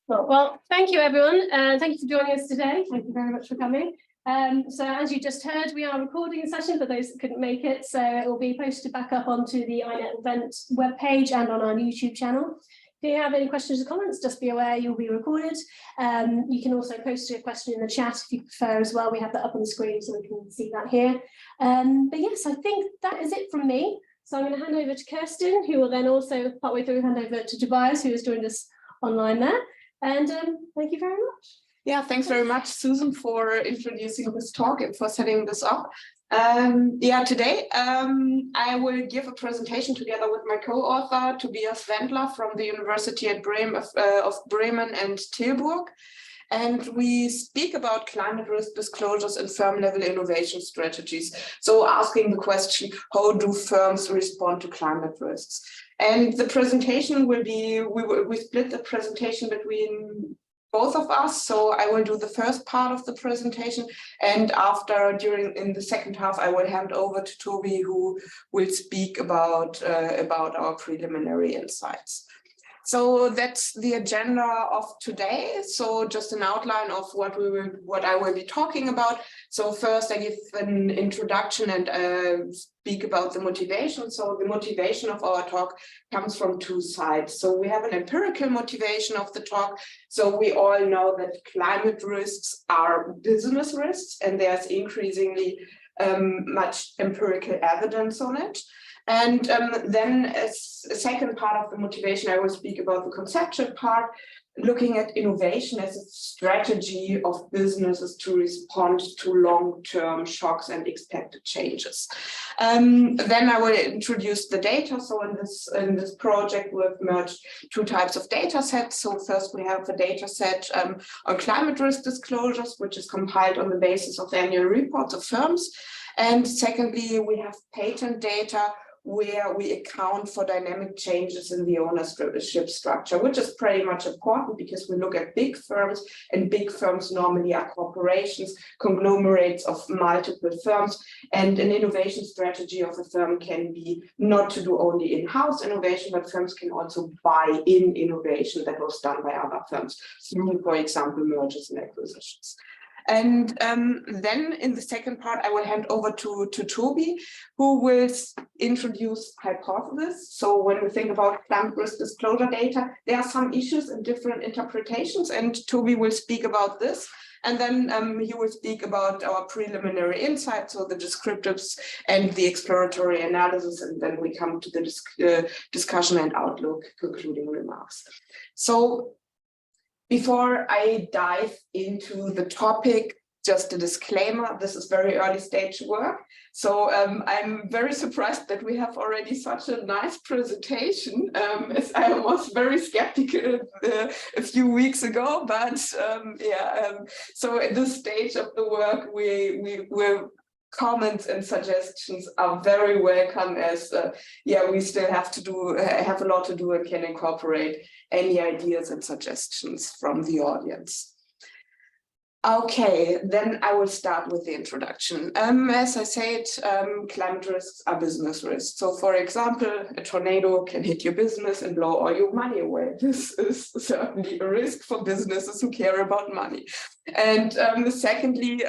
Well, thank you, everyone. Thank you for joining us today. Thank you very much for coming. So as you just heard, we are recording a session for those that couldn't make it. So it will be posted back up onto the INET event webpage and on our YouTube channel. If you have any questions or comments, just be aware you'll be recorded. You can also post a question in the chat if you prefer as well. We have that up on the screen so we can see that here. But yes, I think that is it from me. So I'm going to hand over to Kerstin, who will then also partway through hand over to Tobias, who has joined us online there. And thank you very much. Yeah, thanks very much, Susan, for introducing this talk and for setting this up. Today I will give a presentation together with my co-author, Tobias Wendler from the University of Bremen and Tilburg. And we speak about climate risk disclosures and firm-level innovation strategies. So asking the question, how do firms respond to climate risks? And the presentation will be, we split the presentation between both of us. So I will do the first part of the presentation, and in the second half, I will hand over to Toby, who will speak about our preliminary insights. So that's the agenda of today. So just an outline of what I will be talking about. So first I give an introduction and speak about the motivation. So the motivation of our talk comes from two sides. So we have an empirical motivation of the talk. So we all know that climate risks are business risks, and there's increasingly much empirical evidence on it. And then as a second part of the motivation, I will speak about the conceptual part, looking at innovation as a strategy of businesses to respond to long-term shocks and expected changes. Then I will introduce the data. So in this project, we've merged two types of data sets. So first we have a data set on climate risk disclosures, which is compiled on the basis of annual reports of firms. And secondly, we have patent data where we account for dynamic changes in the ownership structure, which is pretty much important because we look at big firms, and big firms normally are corporations, conglomerates of multiple firms, and an innovation strategy of a firm can be not to do only in-house innovation, but firms can also buy in innovation that was done by other firms through, for example, mergers and acquisitions. And then in the second part, I will hand over to Toby, who will introduce hypotheses. So when we think about climate risk disclosure data, there are some issues and different interpretations, and Toby will speak about this. And then he will speak about our preliminary insights, so the descriptives and the exploratory analysis, and then we come to the discussion and outlook concluding remarks. So before I dive into the topic, just a disclaimer, this is very early stage work. So I'm very surprised that we have already such a nice presentation, as I was very skeptical a few weeks ago, but so at this stage of the work, we're comments and suggestions are very welcome, as we still have a lot to do and can incorporate any ideas and suggestions from the audience. Okay, then I will start with the introduction. As I said, climate risks are business risks. So for example, a tornado can hit your business and blow all your money away. This is certainly a risk for businesses who care about money. And secondly,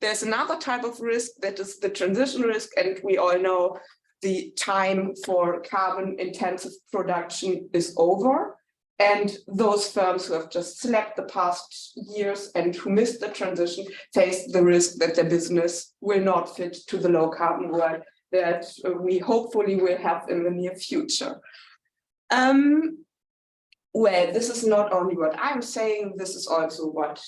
there's another type of risk that is the transition risk, and we all know the time for carbon intensive production is over. And those firms who have just slept the past years and who missed the transition face the risk that their business will not fit to the low carbon world that we hopefully will have in the near future. Well, this is not only what I'm saying, this is also what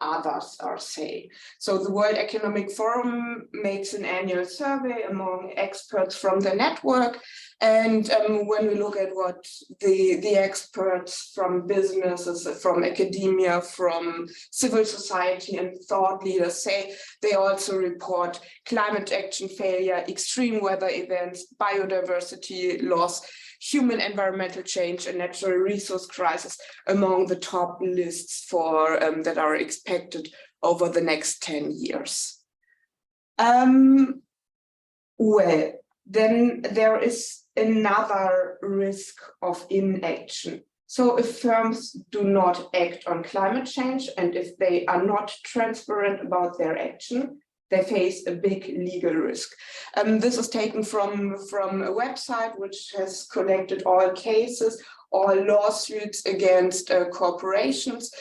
others are saying. So the World Economic Forum makes an annual survey among experts from the network. And when we look at what the experts from businesses, from academia, from civil society and thought leaders say, they also report climate action failure, extreme weather events, biodiversity loss, human environmental change, and natural resource crisis among the top lists for that are expected over the next 10 years. Well, then there is another risk of inaction. So if firms do not act on climate change and if they are not transparent about their action, they face a big legal risk. This is taken from a website which has collected all cases, all lawsuits against corporations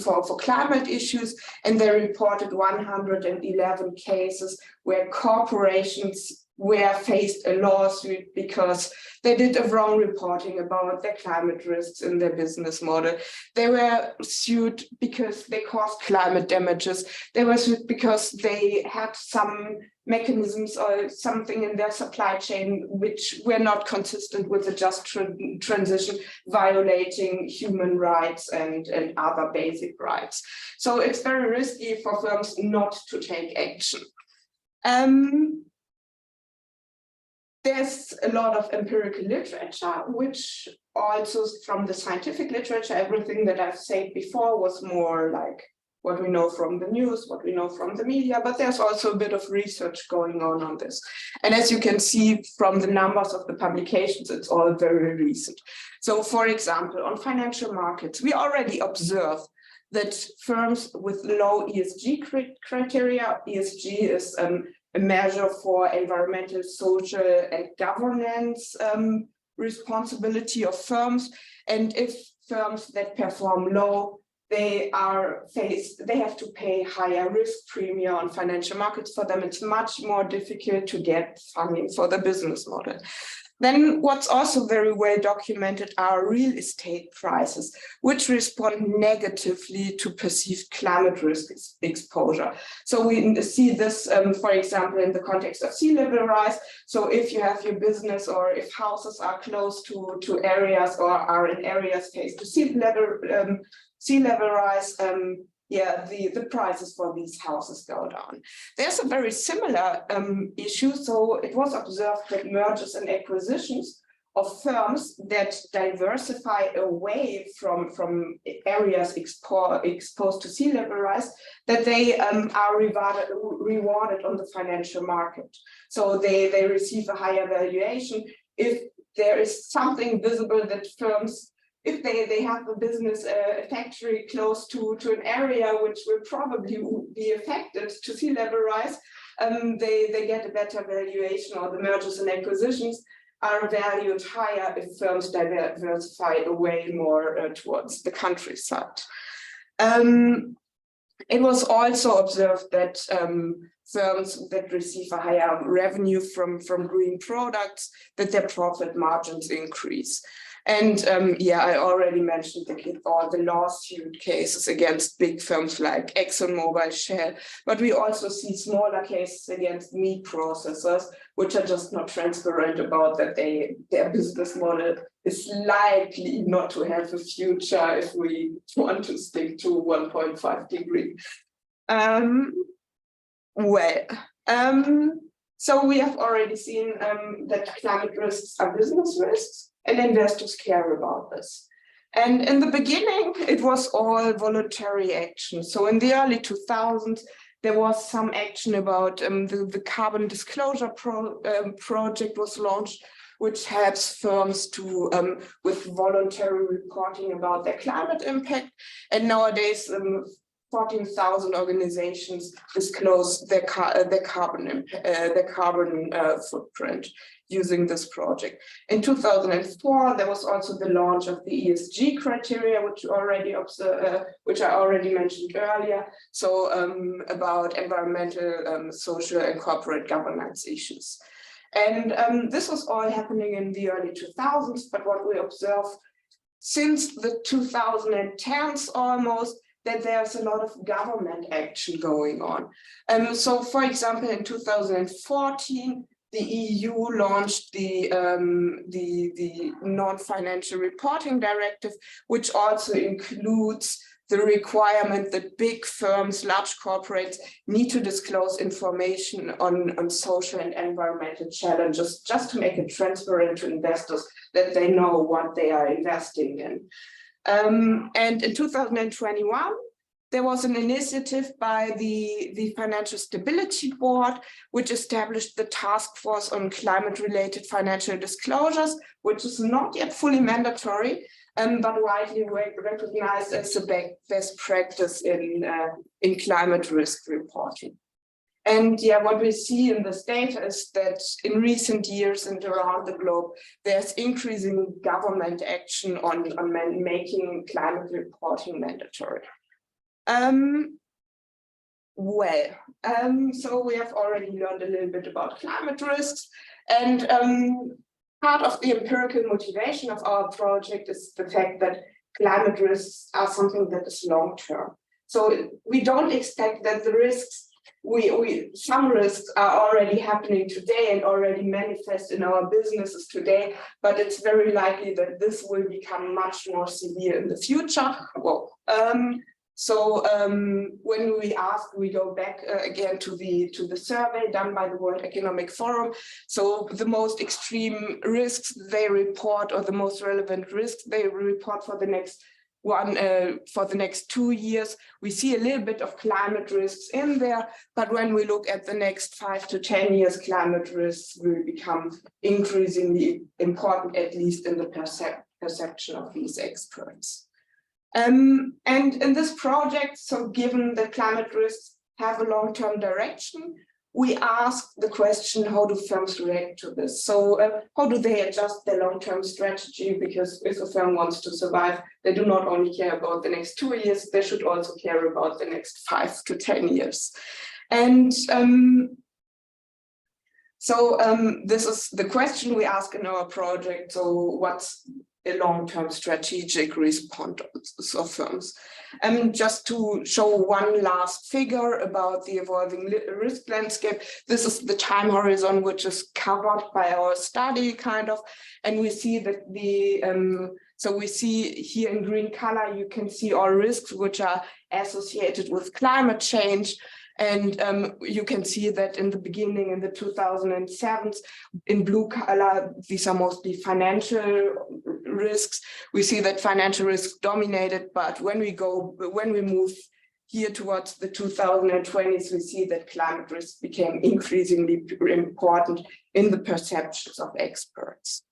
for climate issues, and they reported 111 cases where corporations were faced a lawsuit because they did a wrong reporting about their climate risks in their business model. They were sued because they caused climate damages. They were sued because they had some mechanisms or something in their supply chain which were not consistent with the just transition, violating human rights and other basic rights. So it's very risky for firms not to take action. There's a lot of empirical literature, which also from the scientific literature, everything that I've said before was more like what we know from the news, what we know from the media, but there's also a bit of research going on this. And as you can see from the numbers of the publications, it's all very recent. So for example, on financial markets, we already observe that firms with low ESG criteria, ESG is a measure for environmental, social, and governance responsibility of firms. And if firms that perform low, they have to pay higher risk premium on financial markets. For them, it's much more difficult to get funding for the business model. Then what's also very well documented are real estate prices, which respond negatively to perceived climate risk exposure. So we see this, for example, in the context of sea level rise. So if you have your business or if houses are close to areas or are in areas faced to sea level rise, the prices for these houses go down. There's a very similar issue. So it was observed that mergers and acquisitions of firms that diversify away from areas exposed to sea level rise, that they are rewarded on the financial market. So they receive a higher valuation if there is something visible that firms, if they have a business, a factory close to an area which will probably be affected to sea level rise, they get a better valuation, or the mergers and acquisitions are valued higher if firms diversify away more towards the countryside. It was also observed that firms that receive a higher revenue from green products, that their profit margins increase. And I already mentioned all the lawsuit cases against big firms like ExxonMobil, Shell, but we also see smaller cases against meat processors, which are just not transparent about that their business model is likely not to have a future if we want to stick to 1.5 degree. So we have already seen that climate risks are business risks, and investors care about this. And in the beginning, it was all voluntary action. So in the early 2000s, there was some action about the carbon disclosure project was launched, which helps firms to with voluntary reporting about their climate impact. And nowadays, 14,000 organizations disclose their carbon footprint using this project. In 2004, there was also the launch of the ESG criteria, which I already mentioned earlier. So about environmental, social, and corporate governance issues. And this was all happening in the early 2000s. But what we observe since the 2010s almost, that there's a lot of government action going on. So for example, in 2014, the EU launched the non-financial reporting directive, which also includes the requirement that big firms, large corporates need to disclose information on social and environmental challenges, just to make it transparent to investors that they know what they are investing in. And in 2021, there was an initiative by the Financial Stability Board, which established the Task Force on Climate-Related Financial Disclosures, which is not yet fully mandatory, but widely recognized as a best practice in climate risk reporting. And yeah, what we see in this data is that in recent years and around the globe, there's increasing government action on making climate reporting mandatory. So we have already learned a little bit about climate risks, and part of the empirical motivation of our project is the fact that climate risks are something that is long-term. So we don't expect that the risks, some risks are already happening today and already manifest in our businesses today, but it's very likely that this will become much more severe in the future. Well, when we go back again to the survey done by the World Economic Forum. So the most extreme risks they report, or the most relevant risks they report for the next 2 years, we see a little bit of climate risks in there, but when we look at the next 5 to 10 years, climate risks will become increasingly important, at least in the perception of these experts. And in this project, so given that climate risks have a long-term direction, we ask the question, how do firms react to this? So how do they adjust their long-term strategy? Because if a firm wants to survive, they do not only care about the next 2 years, they should also care about the next 5 to 10 years. And this is the question we ask in our project. So what's a long-term strategic response of firms? Just to show one last figure about the evolving risk landscape, this is the time horizon which is covered by our study, kind of, and we see that so we see here in green color, you can see all risks which are associated with climate change. And you can see that in the beginning, in the 2007s, in blue color, these are mostly financial risks. We see that financial risks dominated, but when we move here towards the 2020s, we see that climate risks became increasingly important in the perceptions of experts.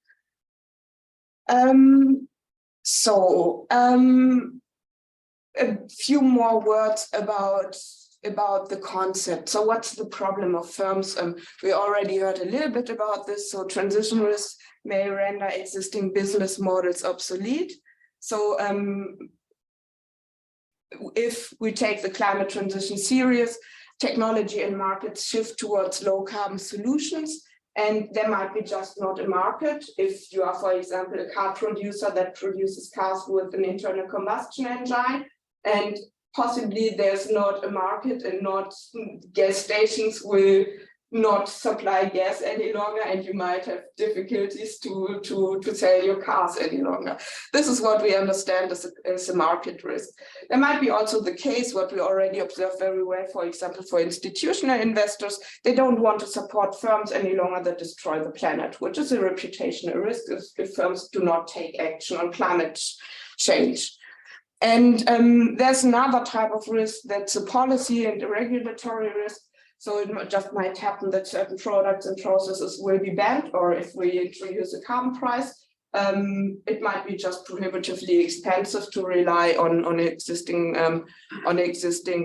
A few more words about the concept. So what's the problem of firms? We already heard a little bit about this. So transition risks may render existing business models obsolete. So if we take the climate transition serious, technology and markets shift towards low carbon solutions, and there might be just not a market. If you are, for example, a car producer that produces cars with an internal combustion engine, and possibly there's not a market, and not gas stations will not supply gas any longer, and you might have difficulties to sell your cars any longer. This is what we understand as a market risk. There might be also the case, what we already observe very well, for example, for institutional investors, they don't want to support firms any longer that destroy the planet, which is a reputational risk if firms do not take action on climate change. And there's another type of risk that's a policy and a regulatory risk. So it just might happen that certain products and processes will be banned, or if we introduce a carbon price, it might be just prohibitively expensive to rely on existing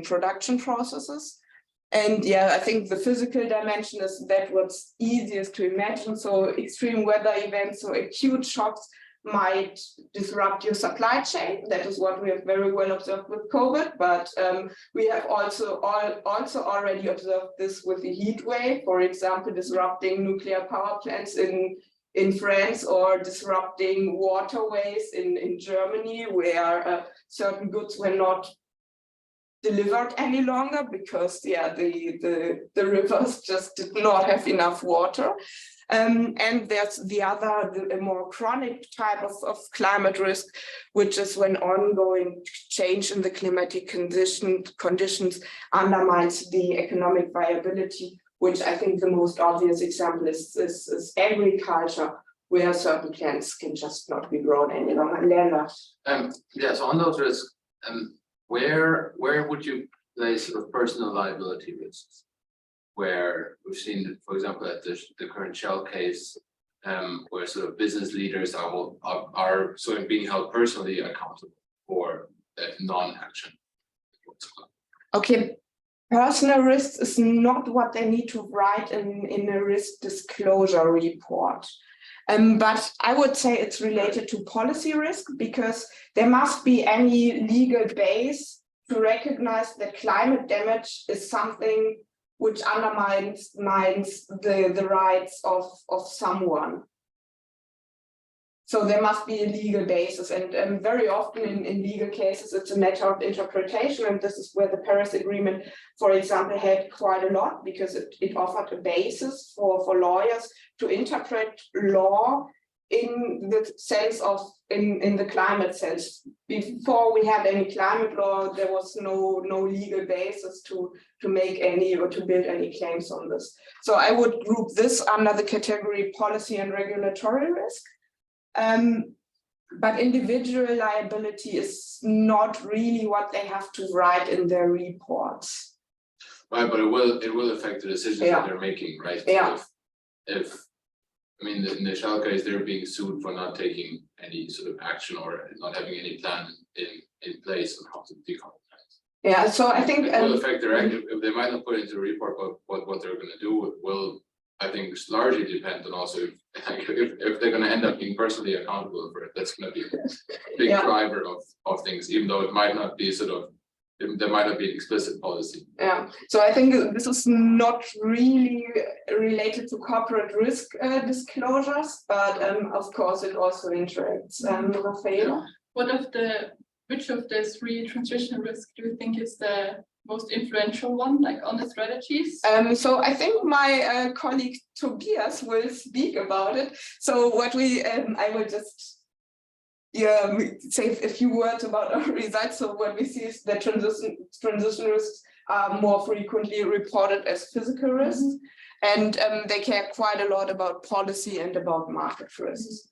production processes. And yeah, I think the physical dimension is that what's easiest to imagine. So extreme weather events, so acute shocks might disrupt your supply chain. That is what we have very well observed with COVID, but we have also already observed this with the heat wave, for example, disrupting nuclear power plants in France, or disrupting waterways in Germany, where certain goods were not delivered any longer because the rivers just did not have enough water. And there's a more chronic type of climate risk, which is when ongoing change in the climatic conditions undermines the economic viability, which I think the most obvious example is agriculture, where certain plants can just not be grown any longer. So on those risks, where would you place sort of personal liability risks? Where we've seen, for example, at the current Shell case, where sort of business leaders are sort of being held personally accountable for non-action. Okay, personal risk is not what they need to write in a risk disclosure report. But I would say it's related to policy risk, because there must be any legal base to recognize that climate damage is something which undermines the rights of someone. So there must be a legal basis, and very often in legal cases, it's a matter of interpretation, and this is where the Paris Agreement, for example, had quite a lot, because it offered a basis for lawyers to interpret law in the sense of, in the climate sense. Before we had any climate law, there was no legal basis to make any or to build any claims on this. So I would group this under the category policy and regulatory risk. But individual liability is not really what they have to write in their reports. Right, but it will affect the decisions that they're making, right? Yeah. So if I mean, in the Shell case, they're being sued for not taking any sort of action or not having any plan in place on how to decarbonize. Yeah, so I think it will affect their action. If they might not put into a report what they're going to do, it will, I think, largely depend on also if they're going to end up being personally accountable for it. That's going to be a big driver of things, even though it might not be sort of, there might not be an explicit policy. Yeah, so I think this is not really related to corporate risk disclosures, but of course it also interacts. Rafaela? Which of the three transition risks do you think is the most influential one, like on the strategies? So I think my colleague Tobias will speak about it. So what I will just say a few words about our results. So what we see is that transition risks are more frequently reported as physical risks, and they care quite a lot about policy and about market risks.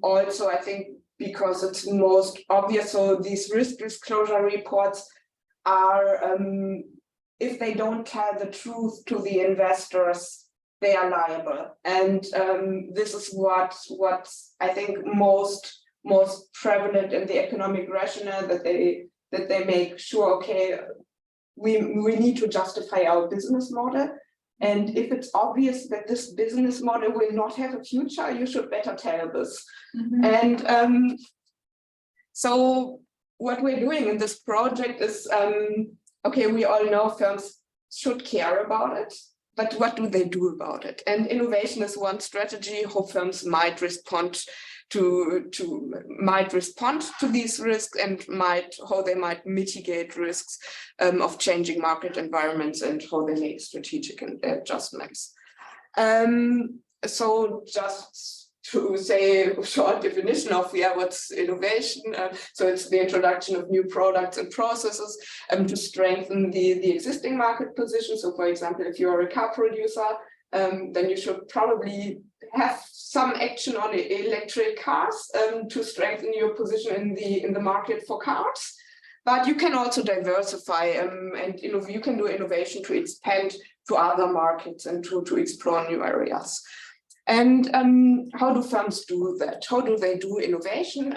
Also, I think because it's most obvious, so these risk disclosure reports are, if they don't tell the truth to the investors, they are liable. And this is what I think most prevalent in the economic rationale, that they make sure, okay, we need to justify our business model. And if it's obvious that this business model will not have a future, you should better tell this. And so what we're doing in this project is, okay, we all know firms should care about it, but what do they do about it? And innovation is one strategy how firms might respond to these risks, and how they might mitigate risks of changing market environments, and how they make strategic adjustments. So just to say a short definition of what's innovation. So it's the introduction of new products and processes to strengthen the existing market position. So for example, if you're a car producer, then you should probably have some action on electric cars to strengthen your position in the market for cars. But you can also diversify and you can do innovation to expand to other markets and to explore new areas. And how do firms do that? How do they do innovation?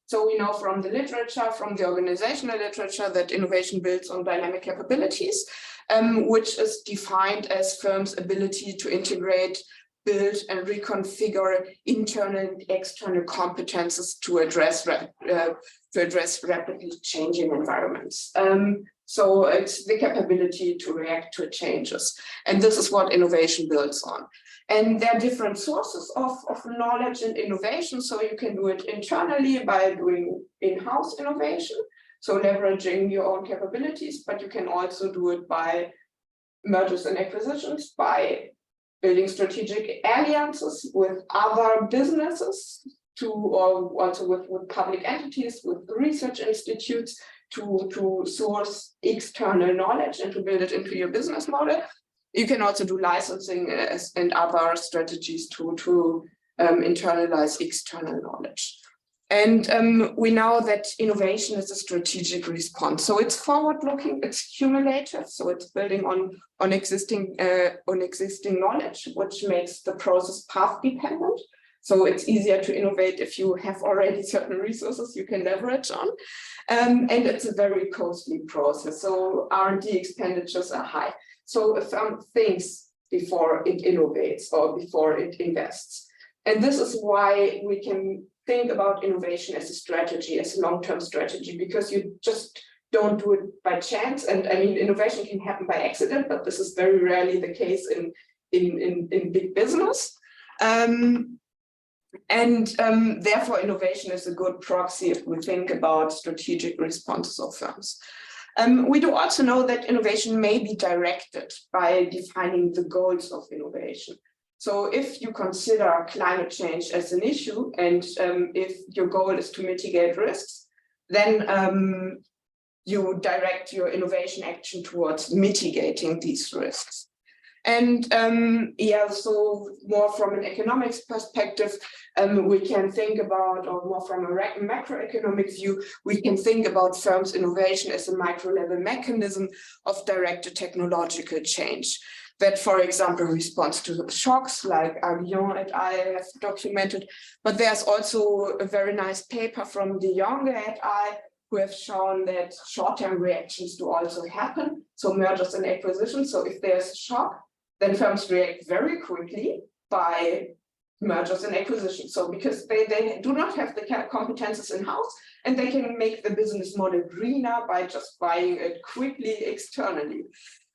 So we know from the literature, from the organizational literature, that innovation builds on dynamic capabilities, which is defined as firms' ability to integrate, build, and reconfigure internal and external competences to address rapidly changing environments. So it's the capability to react to changes. And this is what innovation builds on. And there are different sources of knowledge and innovation. So you can do it internally by doing in-house innovation, so leveraging your own capabilities, but you can also do it by mergers and acquisitions, by building strategic alliances with other businesses, or also with public entities, with research institutes, to source external knowledge and to build it into your business model. You can also do licensing and other strategies to internalize external knowledge. And we know that innovation is a strategic response. So it's forward-looking, it's cumulative, so it's building on existing knowledge, which makes the process path-dependent. So it's easier to innovate if you have already certain resources you can leverage on. And it's a very costly process. So R&D expenditures are high. So a firm thinks before it innovates or before it invests. And this is why we can think about innovation as a strategy, as a long-term strategy, because you just don't do it by chance. And I mean, innovation can happen by accident, but this is very rarely the case in big business. Therefore, innovation is a good proxy if we think about strategic responses of firms. We do also know that innovation may be directed by defining the goals of innovation. So if you consider climate change as an issue, and if your goal is to mitigate risks, then you direct your innovation action towards mitigating these risks. And so more from an economics perspective, we can think about, or more from a macroeconomic view, we can think about firms' innovation as a micro-level mechanism of directed technological change that, for example, responds to shocks like Aguillon et al. Have documented. But there's also a very nice paper from de Jonge et al. Who have shown that short-term reactions do also happen. So mergers and acquisitions. So if there's a shock, then firms react very quickly by mergers and acquisitions. So because they do not have the competences in-house, and they can make the business model greener by just buying it quickly externally.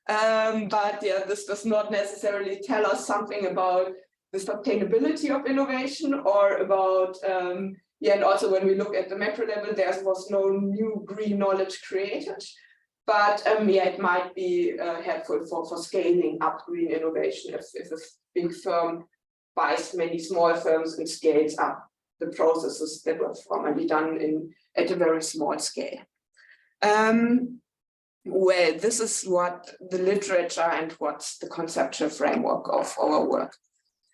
But yeah, this does not necessarily tell us something about the sustainability of innovation or about, and also when we look at the macro level, there was no new green knowledge created. But it might be helpful for scaling up green innovation if a big firm buys many small firms and scales up the processes that were formerly done at a very small scale. Well, this is what the literature and what's the conceptual framework of our work.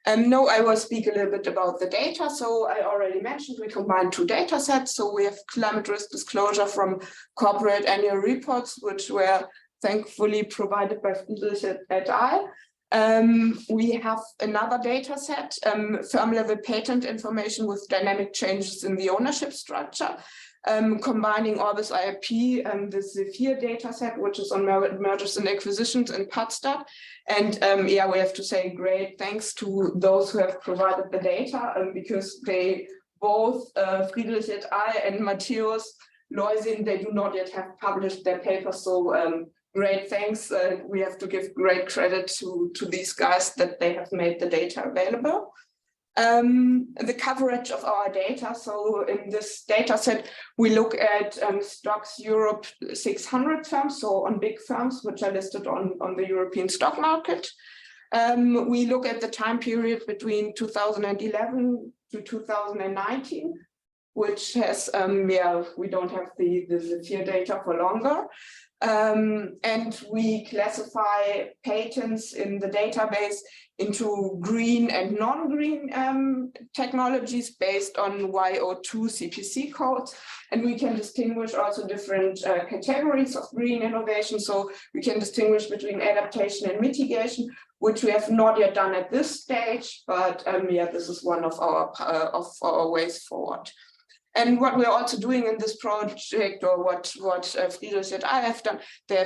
Now I will speak a little bit about the data. So I already mentioned we combined two data sets. So we have climate risk disclosure from corporate annual reports, which were thankfully provided by Friedrich et al. We have another data set, firm level patent information with dynamic changes in the ownership structure, combining Orbis IIP and the Zephyr data set, which is on mergers and acquisitions in Potsdam. And we have to say great thanks to those who have provided the data, because they both, Friedrich et al. And Matthäus Leusin, they do not yet have published their paper. So great thanks. We have to give great credit to these guys that they have made the data available. The coverage of our data. So in this data set, we look at stocks Europe 600 firms, so on big firms which are listed on the European stock market. We look at the time period between 2011 to 2019, which has, we don't have the Zephyr data for longer. And we classify patents in the database into green and non-green technologies based on YO2 CPC codes. And we can distinguish also different categories of green innovation. So we can distinguish between adaptation and mitigation, which we have not yet done at this stage, but this is one of our ways forward. And what we're also doing in this project, or what Friedrich et al. Have done, they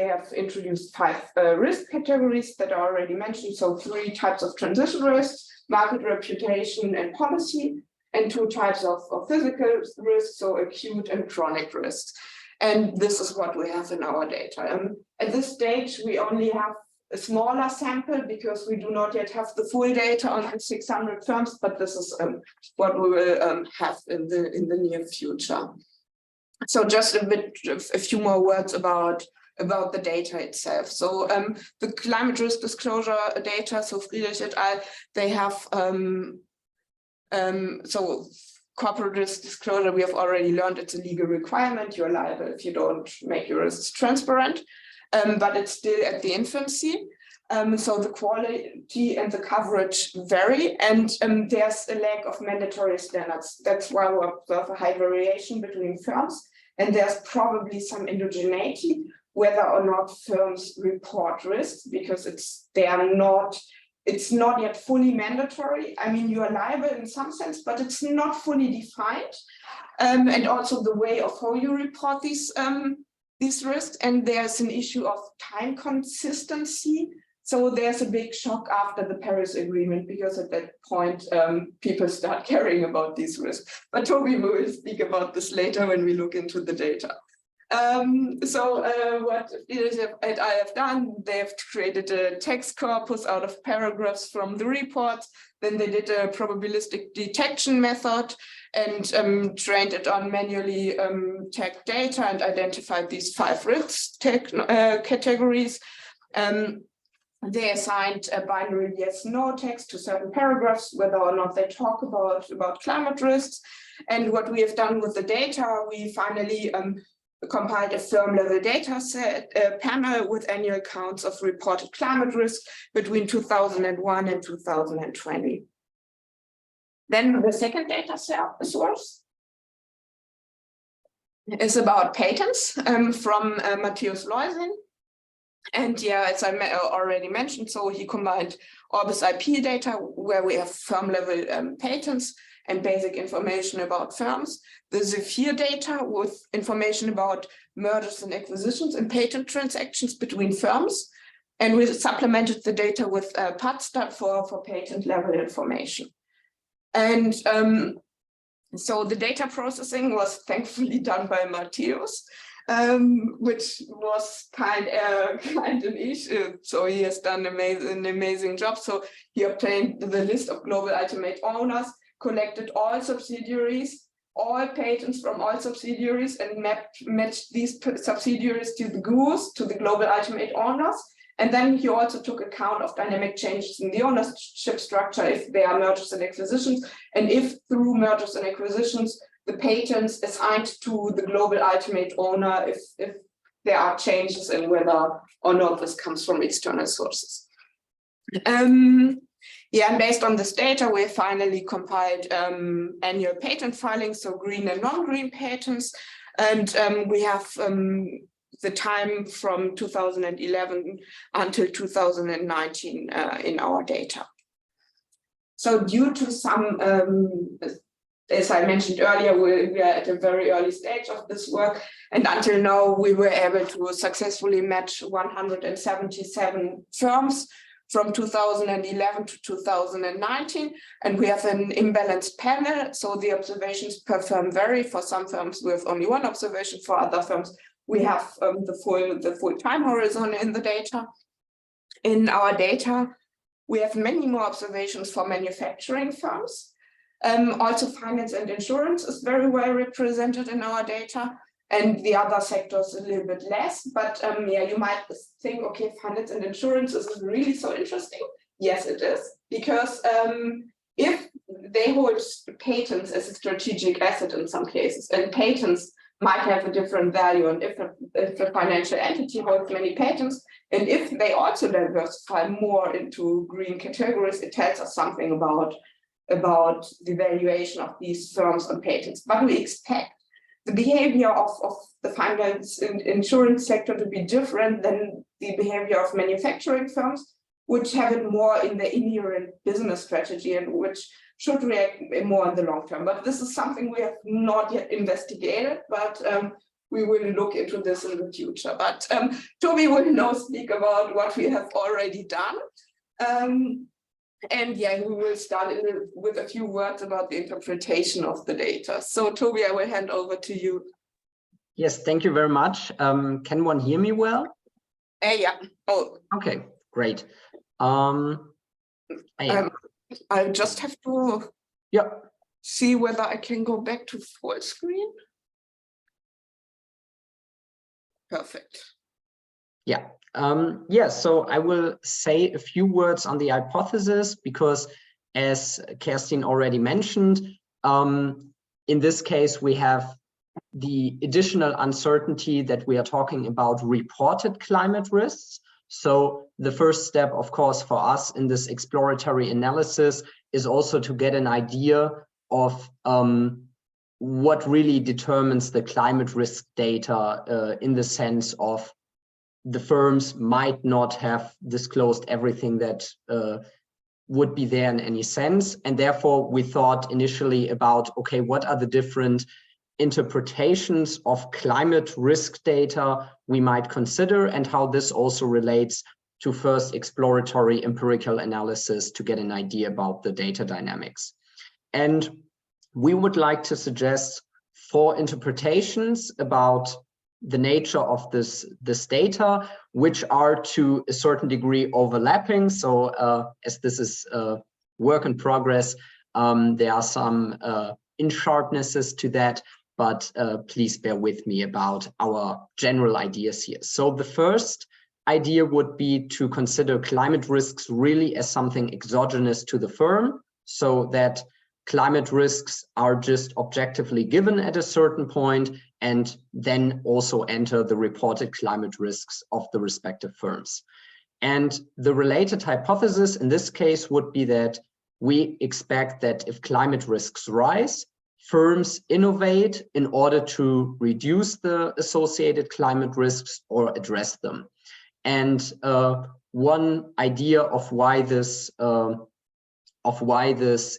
have introduced 5 risk categories that are already mentioned. So 3 types of transition risks, market reputation and policy, and 2 types of physical risks, so acute and chronic risks. And this is what we have in our data. At this stage, we only have a smaller sample because we do not yet have the full data on the 600 firms, but this is what we will have in the near future. So just a few more words about the data itself. So the climate risk disclosure data, so Friedrich et al., they have so corporate risk disclosure, we have already learned it's a legal requirement. You're liable if you don't make your risks transparent. But it's still at the infancy. So the quality and the coverage vary, and there's a lack of mandatory standards. That's why we observe a high variation between firms, and there's probably some indigeneity whether or not firms report risks, because it's not yet fully mandatory. I mean, you are liable in some sense, but it's not fully defined. And also the way of how you report these risks. And there's an issue of time consistency. So there's a big shock after the Paris Agreement, because at that point, people start caring about these risks. But Toby will speak about this later when we look into the data. What I have done, they've created a text corpus out of paragraphs from the reports. Then they did a probabilistic detection method and trained it on manually tagged data and identified these 5 risk categories. They assigned a binary yes/no text to certain paragraphs, whether or not they talk about climate risks. And what we have done with the data, we finally compiled a firm-level data set panel with annual counts of reported climate risk between 2001 and 2020. Then the second data source is about patents from Matthias Leusin. And yeah, as I already mentioned, so he combined Orbis IP data, where we have firm-level patents and basic information about firms, the Zephyr data with information about mergers and acquisitions and patent transactions between firms, and we supplemented the data with PATSTAT for patent-level information. And so the data processing was thankfully done by Matthias, which was kind an issue. So he has done an amazing job. So he obtained the list of global ultimate owners, collected all subsidiaries, all patents from all subsidiaries, and matched these subsidiaries to the GUs, to the global ultimate owners. And then he also took account of dynamic changes in the ownership structure, if there are mergers and acquisitions, and if through mergers and acquisitions, the patents assigned to the global ultimate owner, if there are changes in whether or not this comes from external sources. Yeah, and based on this data, we finally compiled annual patent filings, so green and non-green patents. And we have the time from 2011 until 2019 in our data. So due to some, as I mentioned earlier, we are at a very early stage of this work. And until now, we were able to successfully match 177 firms from 2011 to 2019, and we have an imbalanced panel, so the observations per firm vary. For some firms, we have only 1 observation. For other firms, we have the full time horizon in the data. In our data, we have many more observations for manufacturing firms. Also, finance and insurance is very well represented in our data. And the other sectors a little bit less, but yeah, you might think, okay, finance and insurance is really so interesting. Yes, it is, because if they hold patents as a strategic asset in some cases, and patents might have a different value, and if a financial entity holds many patents, and if they also diversify more into green categories, it tells us something about the valuation of these firms on patents. But we expect the behavior of the finance and insurance sector to be different than the behavior of manufacturing firms, which have it more in the inherent business strategy and which should react more in the long term. But this is something we have not yet investigated, but we will look into this in the future. But Toby will now speak about what we have already done. And yeah, we will start with a few words about the interpretation of the data. So Toby, I will hand over to you. Yes, thank you very much. Can one hear me well? Yeah. Oh. Okay, great. I just have to see whether I can go back to full screen. Perfect. Yeah. Yes, so I will say a few words on the hypothesis, because as Kerstin already mentioned, in this case, we have the additional uncertainty that we are talking about reported climate risks. So the first step, of course, for us in this exploratory analysis is also to get an idea of what really determines the climate risk data in the sense of the firms might not have disclosed everything that would be there in any sense. And therefore, we thought initially about, okay, what are the different interpretations of climate risk data we might consider, and how this also relates to first exploratory empirical analysis to get an idea about the data dynamics. And we would like to suggest 4 interpretations about the nature of this data, which are to a certain degree overlapping. So as this is work in progress, there are some in-sharpnesses to that, but please bear with me about our general ideas here. So the first idea would be to consider climate risks really as something exogenous to the firm, so that climate risks are just objectively given at a certain point and then also enter the reported climate risks of the respective firms. And the related hypothesis in this case would be that we expect that if climate risks rise, firms innovate in order to reduce the associated climate risks or address them. And one idea of why this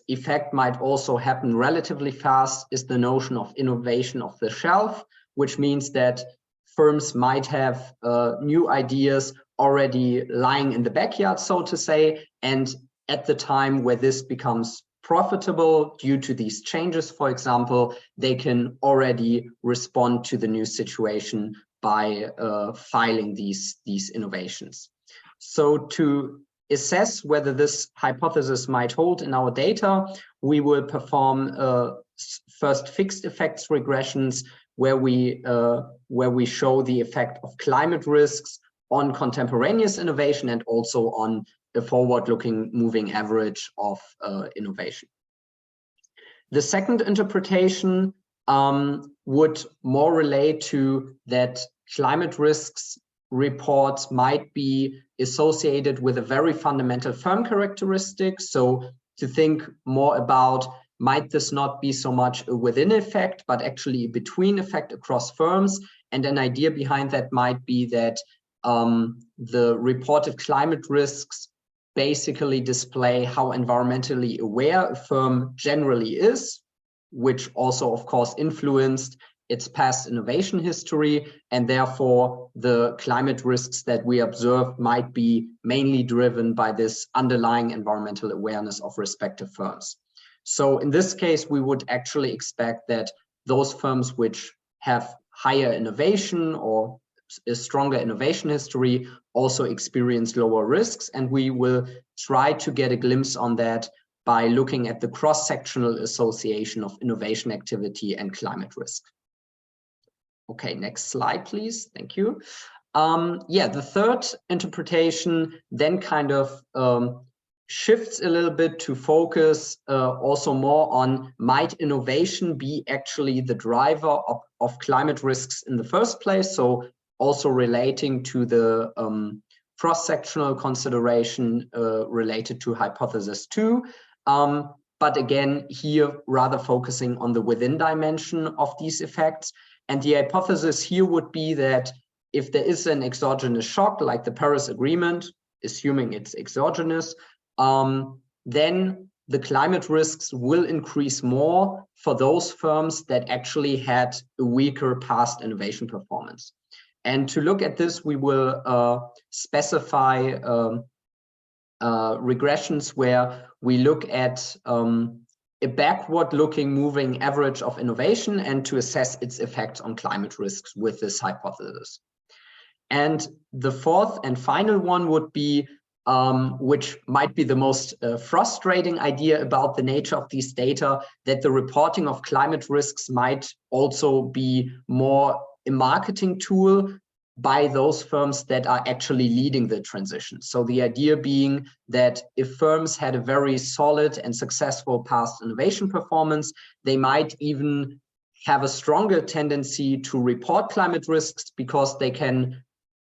effect might also happen relatively fast is the notion of innovation off the shelf, which means that firms might have new ideas already lying in the backyard, so to say, and at the time where this becomes profitable due to these changes, for example, they can already respond to the new situation by filing these innovations. So to assess whether this hypothesis might hold in our data, we will perform first fixed effects regressions where we show the effect of climate risks on contemporaneous innovation and also on a forward-looking moving average of innovation. The second interpretation would more relate to that climate risks reports might be associated with a very fundamental firm characteristic. So to think more about, might this not be so much a within effect, but actually a between effect across firms? And an idea behind that might be that the reported climate risks basically display how environmentally aware a firm generally is, which also, of course, influenced its past innovation history, and therefore the climate risks that we observe might be mainly driven by this underlying environmental awareness of respective firms. So in this case, we would actually expect that those firms which have higher innovation or a stronger innovation history also experience lower risks, and we will try to get a glimpse on that by looking at the cross-sectional association of innovation activity and climate risk. Okay, next slide, please. Thank you. Yeah, the third interpretation then kind of shifts a little bit to focus also more on, might innovation be actually the driver of climate risks in the first place? So also relating to the cross-sectional consideration related to hypothesis 2. But again, here rather focusing on the within dimension of these effects. And the hypothesis here would be that if there is an exogenous shock, like the Paris Agreement, assuming it's exogenous, then the climate risks will increase more for those firms that actually had a weaker past innovation performance. And to look at this, we will specify regressions where we look at a backward-looking moving average of innovation and to assess its effects on climate risks with this hypothesis. And the fourth and final one would be, which might be the most frustrating idea about the nature of these data, that the reporting of climate risks might also be more a marketing tool by those firms that are actually leading the transition. So the idea being that if firms had a very solid and successful past innovation performance, they might even have a stronger tendency to report climate risks because they can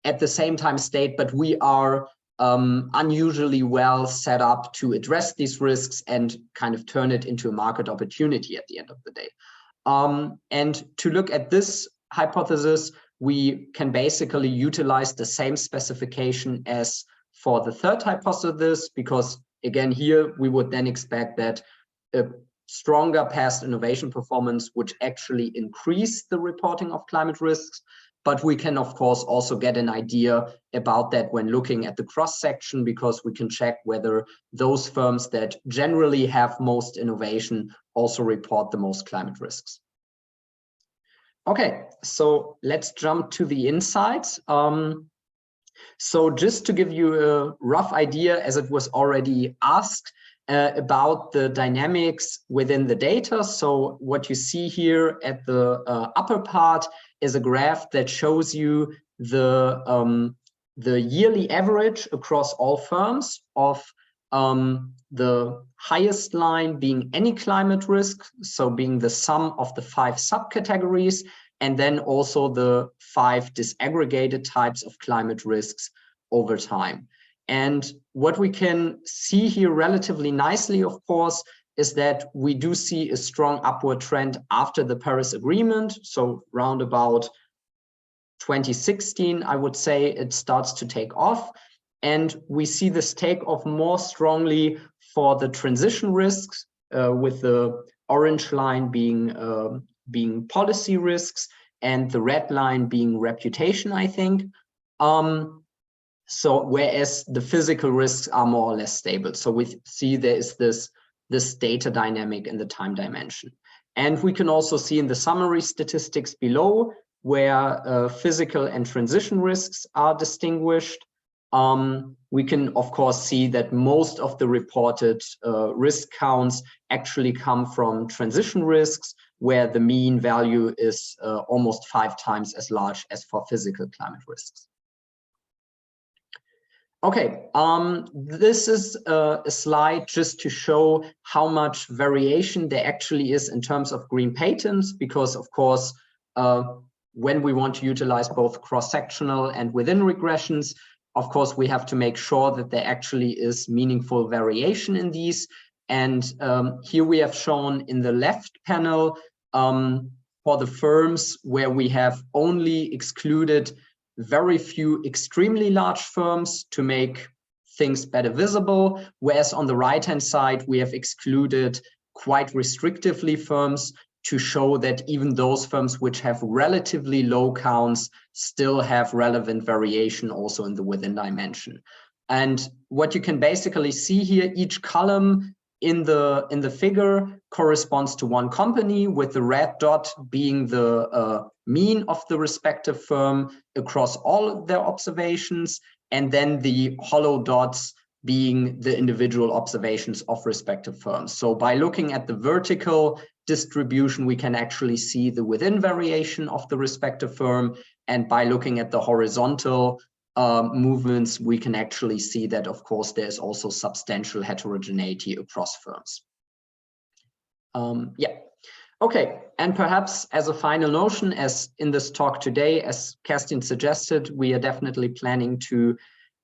at the same time state, but we are unusually well set up to address these risks and kind of turn it into a market opportunity at the end of the day. And to look at this hypothesis, we can basically utilize the same specification as for the third hypothesis, because again, here we would then expect that a stronger past innovation performance would actually increase the reporting of climate risks. But we can, of course, also get an idea about that when looking at the cross-section, because we can check whether those firms that generally have most innovation also report the most climate risks. Okay, so let's jump to the insights. So just to give you a rough idea, as it was already asked, about the dynamics within the data. So what you see here at the upper part is a graph that shows you the yearly average across all firms of the highest line being any climate risk, so being the sum of the 5 subcategories, and then also the 5 disaggregated types of climate risks over time. And what we can see here relatively nicely, of course, is that we do see a strong upward trend after the Paris Agreement. So round about 2016, I would say it starts to take off. And we see this take off more strongly for the transition risks, with the orange line being policy risks and the red line being reputation, I think. So whereas the physical risks are more or less stable. So we see there is this data dynamic in the time dimension. And we can also see in the summary statistics below where physical and transition risks are distinguished. We can, of course, see that most of the reported risk counts actually come from transition risks, where the mean value is almost 5 times as large as for physical climate risks. Okay, this is a slide just to show how much variation there actually is in terms of green patents, because of course, when we want to utilize both cross-sectional and within regressions, of course, we have to make sure that there actually is meaningful variation in these. And here we have shown in the left panel for the firms where we have only excluded very few extremely large firms to make things better visible, whereas on the right-hand side, we have excluded quite restrictively firms to show that even those firms which have relatively low counts still have relevant variation also in the within dimension. And what you can basically see here, each column in the figure corresponds to one company, with the red dot being the mean of the respective firm across all of their observations, and then the hollow dots being the individual observations of respective firms. So by looking at the vertical distribution, we can actually see the within variation of the respective firm. And by looking at the horizontal movements, we can actually see that, of course, there's also substantial heterogeneity across firms. Yeah. Okay, and perhaps as a final notion, as in this talk today, as Kerstin suggested, we are definitely planning to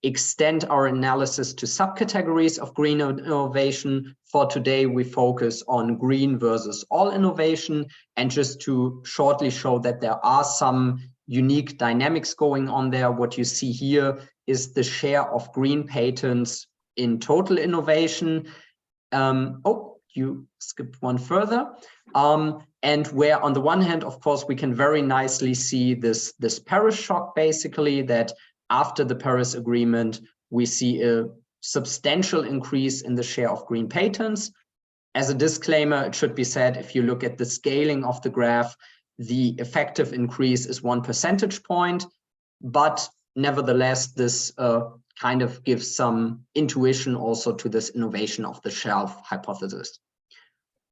extend our analysis to subcategories of green innovation. For today, we focus on green versus all innovation, and just to shortly show that there are some unique dynamics going on there. What you see here is the share of green patents in total innovation. Oh, you skipped one further. And where on the one hand, of course, we can very nicely see this Paris shock, basically, that after the Paris Agreement, we see a substantial increase in the share of green patents. As a disclaimer, it should be said, if you look at the scaling of the graph, the effective increase is 1 percentage point, but nevertheless, this kind of gives some intuition also to this innovation of the shelf hypothesis.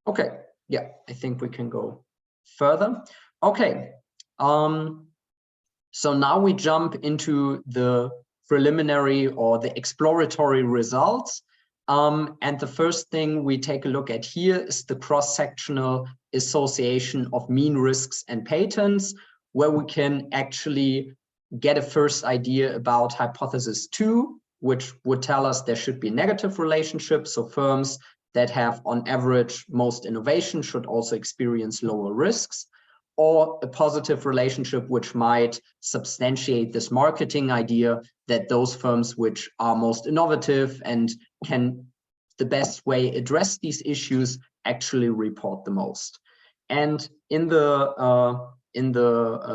Okay, yeah, I think we can go further. Okay, so now we jump into the preliminary or the exploratory results. And the first thing we take a look at here is the cross-sectional association of mean risks and patents, where we can actually get a first idea about hypothesis 2, which would tell us there should be negative relationships. So firms that have on average most innovation should also experience lower risks, or a positive relationship which might substantiate this marketing idea that those firms which are most innovative and can the best way address these issues actually report the most. And in the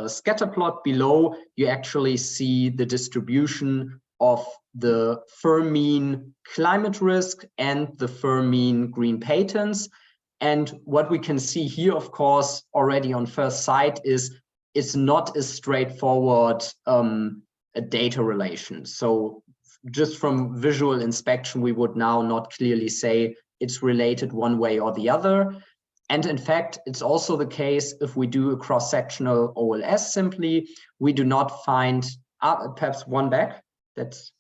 scatter plot below, you actually see the distribution of the firm mean climate risk and the firm mean green patents. And what we can see here, of course, already on first sight is it's not a straightforward a data relation. So just from visual inspection, we would now not clearly say it's related one way or the other. And in fact, it's also the case if we do a cross-sectional OLS simply, we do not find, perhaps one back, that's,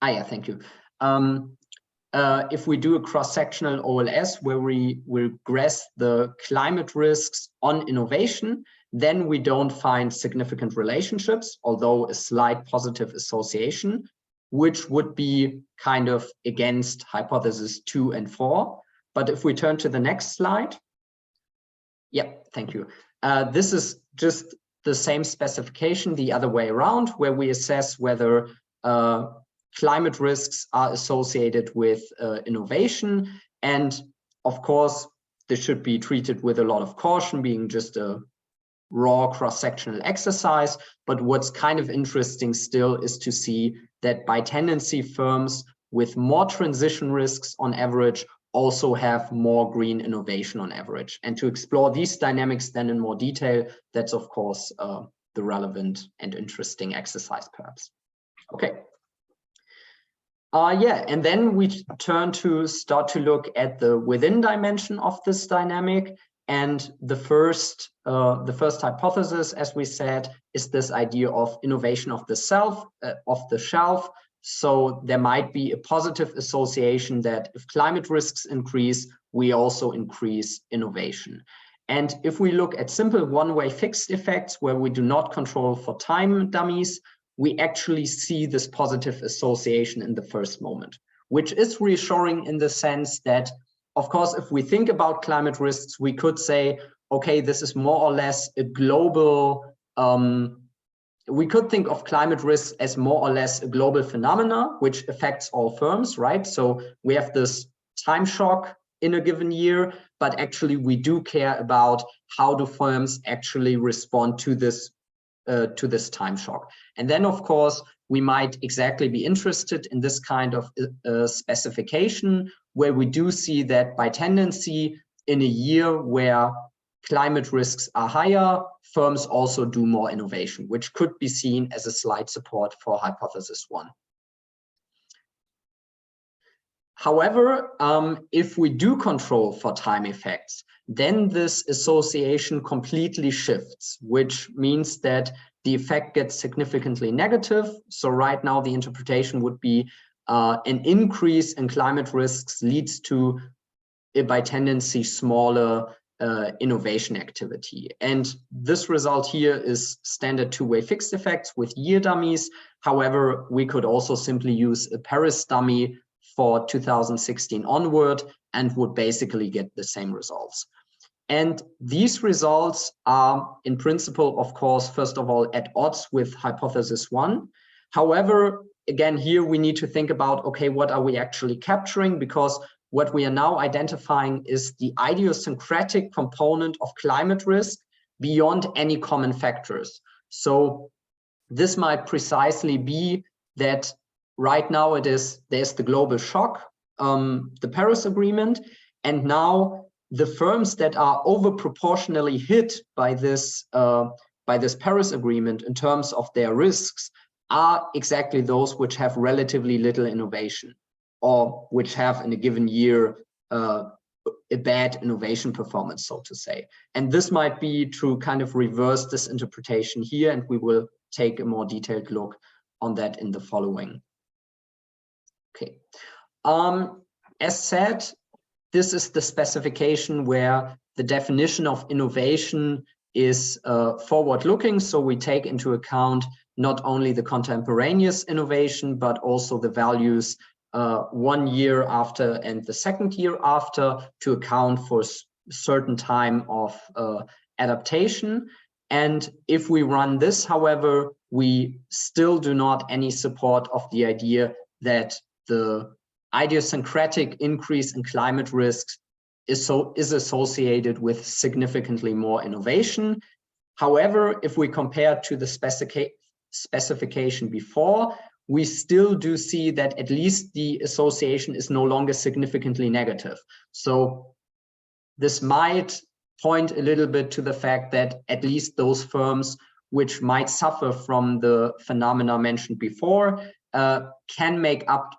yeah, thank you. If we do a cross-sectional OLS where we regress the climate risks on innovation, then we don't find significant relationships, although a slight positive association, which would be kind of against hypothesis 2 and 4. But if we turn to the next slide, yeah, thank you. This is just the same specification the other way around, where we assess whether climate risks are associated with innovation. And of course, this should be treated with a lot of caution, being just a raw cross-sectional exercise. But what's kind of interesting still is to see that by tendency firms with more transition risks on average also have more green innovation on average. And to explore these dynamics then in more detail, that's of course the relevant and interesting exercise perhaps. Okay. Yeah, and then we start to look at the within dimension of this dynamic. And the first hypothesis, as we said, is this idea of innovation of the shelf. So there might be a positive association that if climate risks increase, we also increase innovation. And if we look at simple one-way fixed effects where we do not control for time dummies, we actually see this positive association in the first moment, which is reassuring in the sense that, of course, if we think about climate risks, we could say, okay, this is more or less a global, we could think of climate risks as more or less a global phenomena, which affects all firms, right? So we have this time shock in a given year, but actually we do care about how do firms actually respond to this time shock. And then, of course, we might exactly be interested in this kind of specification where we do see that by tendency in a year where climate risks are higher, firms also do more innovation, which could be seen as a slight support for hypothesis 1. However, if we do control for time effects, then this association completely shifts, which means that the effect gets significantly negative. So right now the interpretation would be an increase in climate risks leads to a by tendency smaller innovation activity. And this result here is standard two-way fixed effects with year dummies. However, we could also simply use a Paris dummy for 2016 onward and would basically get the same results. And these results are in principle, of course, first of all, at odds with hypothesis 1. However, again, here we need to think about, okay, what are we actually capturing? Because what we are now identifying is the idiosyncratic component of climate risk beyond any common factors. So this might precisely be that right now there's the global shock, the Paris Agreement, and now the firms that are over proportionally hit by this Paris Agreement in terms of their risks are exactly those which have relatively little innovation, or which have in a given year a bad innovation performance, so to say. And this might be to kind of reverse this interpretation here, and we will take a more detailed look on that in the following. Okay. As said, this is the specification where the definition of innovation is forward-looking. So we take into account not only the contemporaneous innovation, but also the values 1 year after and the second year after, to account for certain time of adaptation. And if we run this, however, we still do not any support of the idea that the idiosyncratic increase in climate risks is associated with significantly more innovation. However, if we compare to the specification before, we still do see that at least the association is no longer significantly negative. So this might point a little bit to the fact that at least those firms which might suffer from the phenomena mentioned before can make up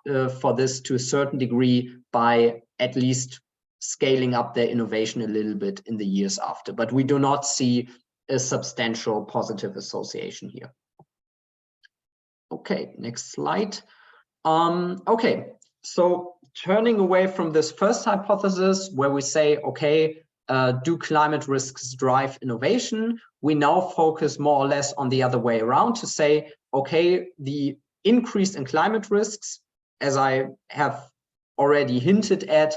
for this to a certain degree by at least scaling up their innovation a little bit in the years after. But we do not see a substantial positive association here. Okay, next slide. Okay, so turning away from this first hypothesis where we say, okay, do climate risks drive innovation? We now focus more or less on the other way around to say, okay, the increase in climate risks, as I have already hinted at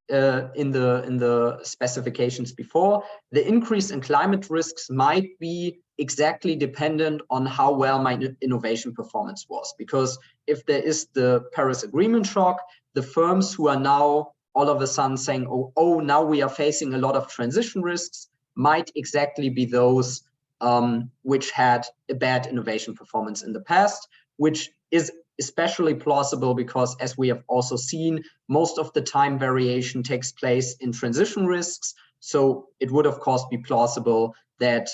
in the specifications before, the increase in climate risks might be exactly dependent on how well my innovation performance was. Because if there is the Paris Agreement shock, the firms who are now all of a sudden saying, oh, now we are facing a lot of transition risks, might exactly be those which had a bad innovation performance in the past, which is especially plausible because, as we have also seen, most of the time variation takes place in transition risks. So it would, of course, be plausible that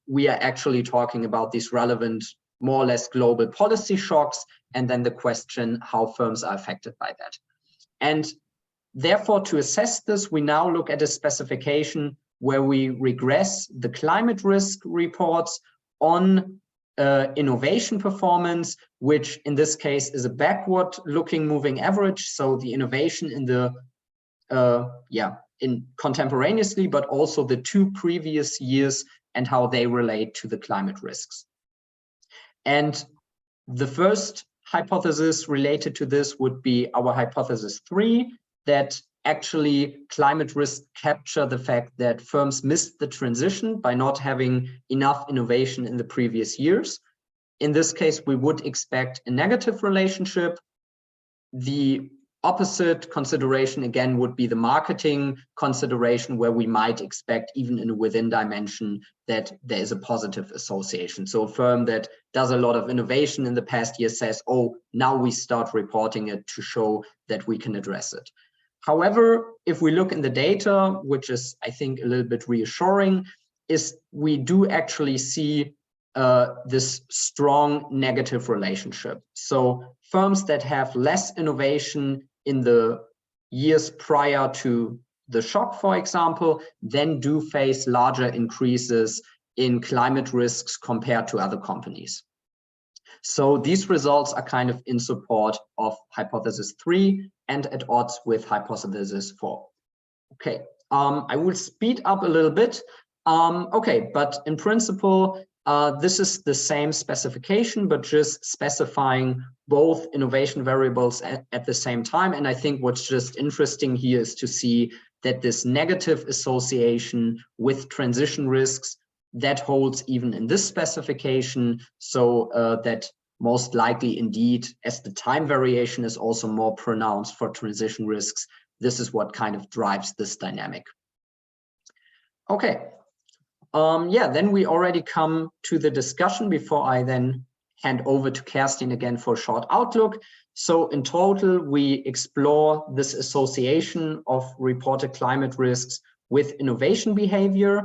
we are actually talking about these relevant, more or less global policy shocks, and then the question how firms are affected by that. And therefore, to assess this, we now look at a specification where we regress the climate risk reports on innovation performance, which in this case is a backward-looking moving average. So the innovation in the in contemporaneously, but also the 2 previous years and how they relate to the climate risks. And the first hypothesis related to this would be our hypothesis 3, that actually climate risks capture the fact that firms missed the transition by not having enough innovation in the previous years. In this case, we would expect a negative relationship. The opposite consideration, again, would be the marketing consideration, where we might expect, even in a within dimension, that there is a positive association. So a firm that does a lot of innovation in the past year says, oh, now we start reporting it to show that we can address it. However, if we look in the data, which is, I think, a little bit reassuring, is we do actually see this strong negative relationship. So firms that have less innovation in the years prior to the shock, for example, then do face larger increases in climate risks compared to other companies. So these results are kind of in support of hypothesis 3 and at odds with hypothesis 4. Okay, I will speed up a little bit. Okay, but in principle, this is the same specification, but just specifying both innovation variables at the same time. And I think what's just interesting here is to see that this negative association with transition risks, that holds even in this specification, so that most likely indeed, as the time variation is also more pronounced for transition risks, this is what kind of drives this dynamic. Okay. Yeah, then we already come to the discussion before I then hand over to Kerstin again for a short outlook. So in total, we explore this association of reported climate risks with innovation behavior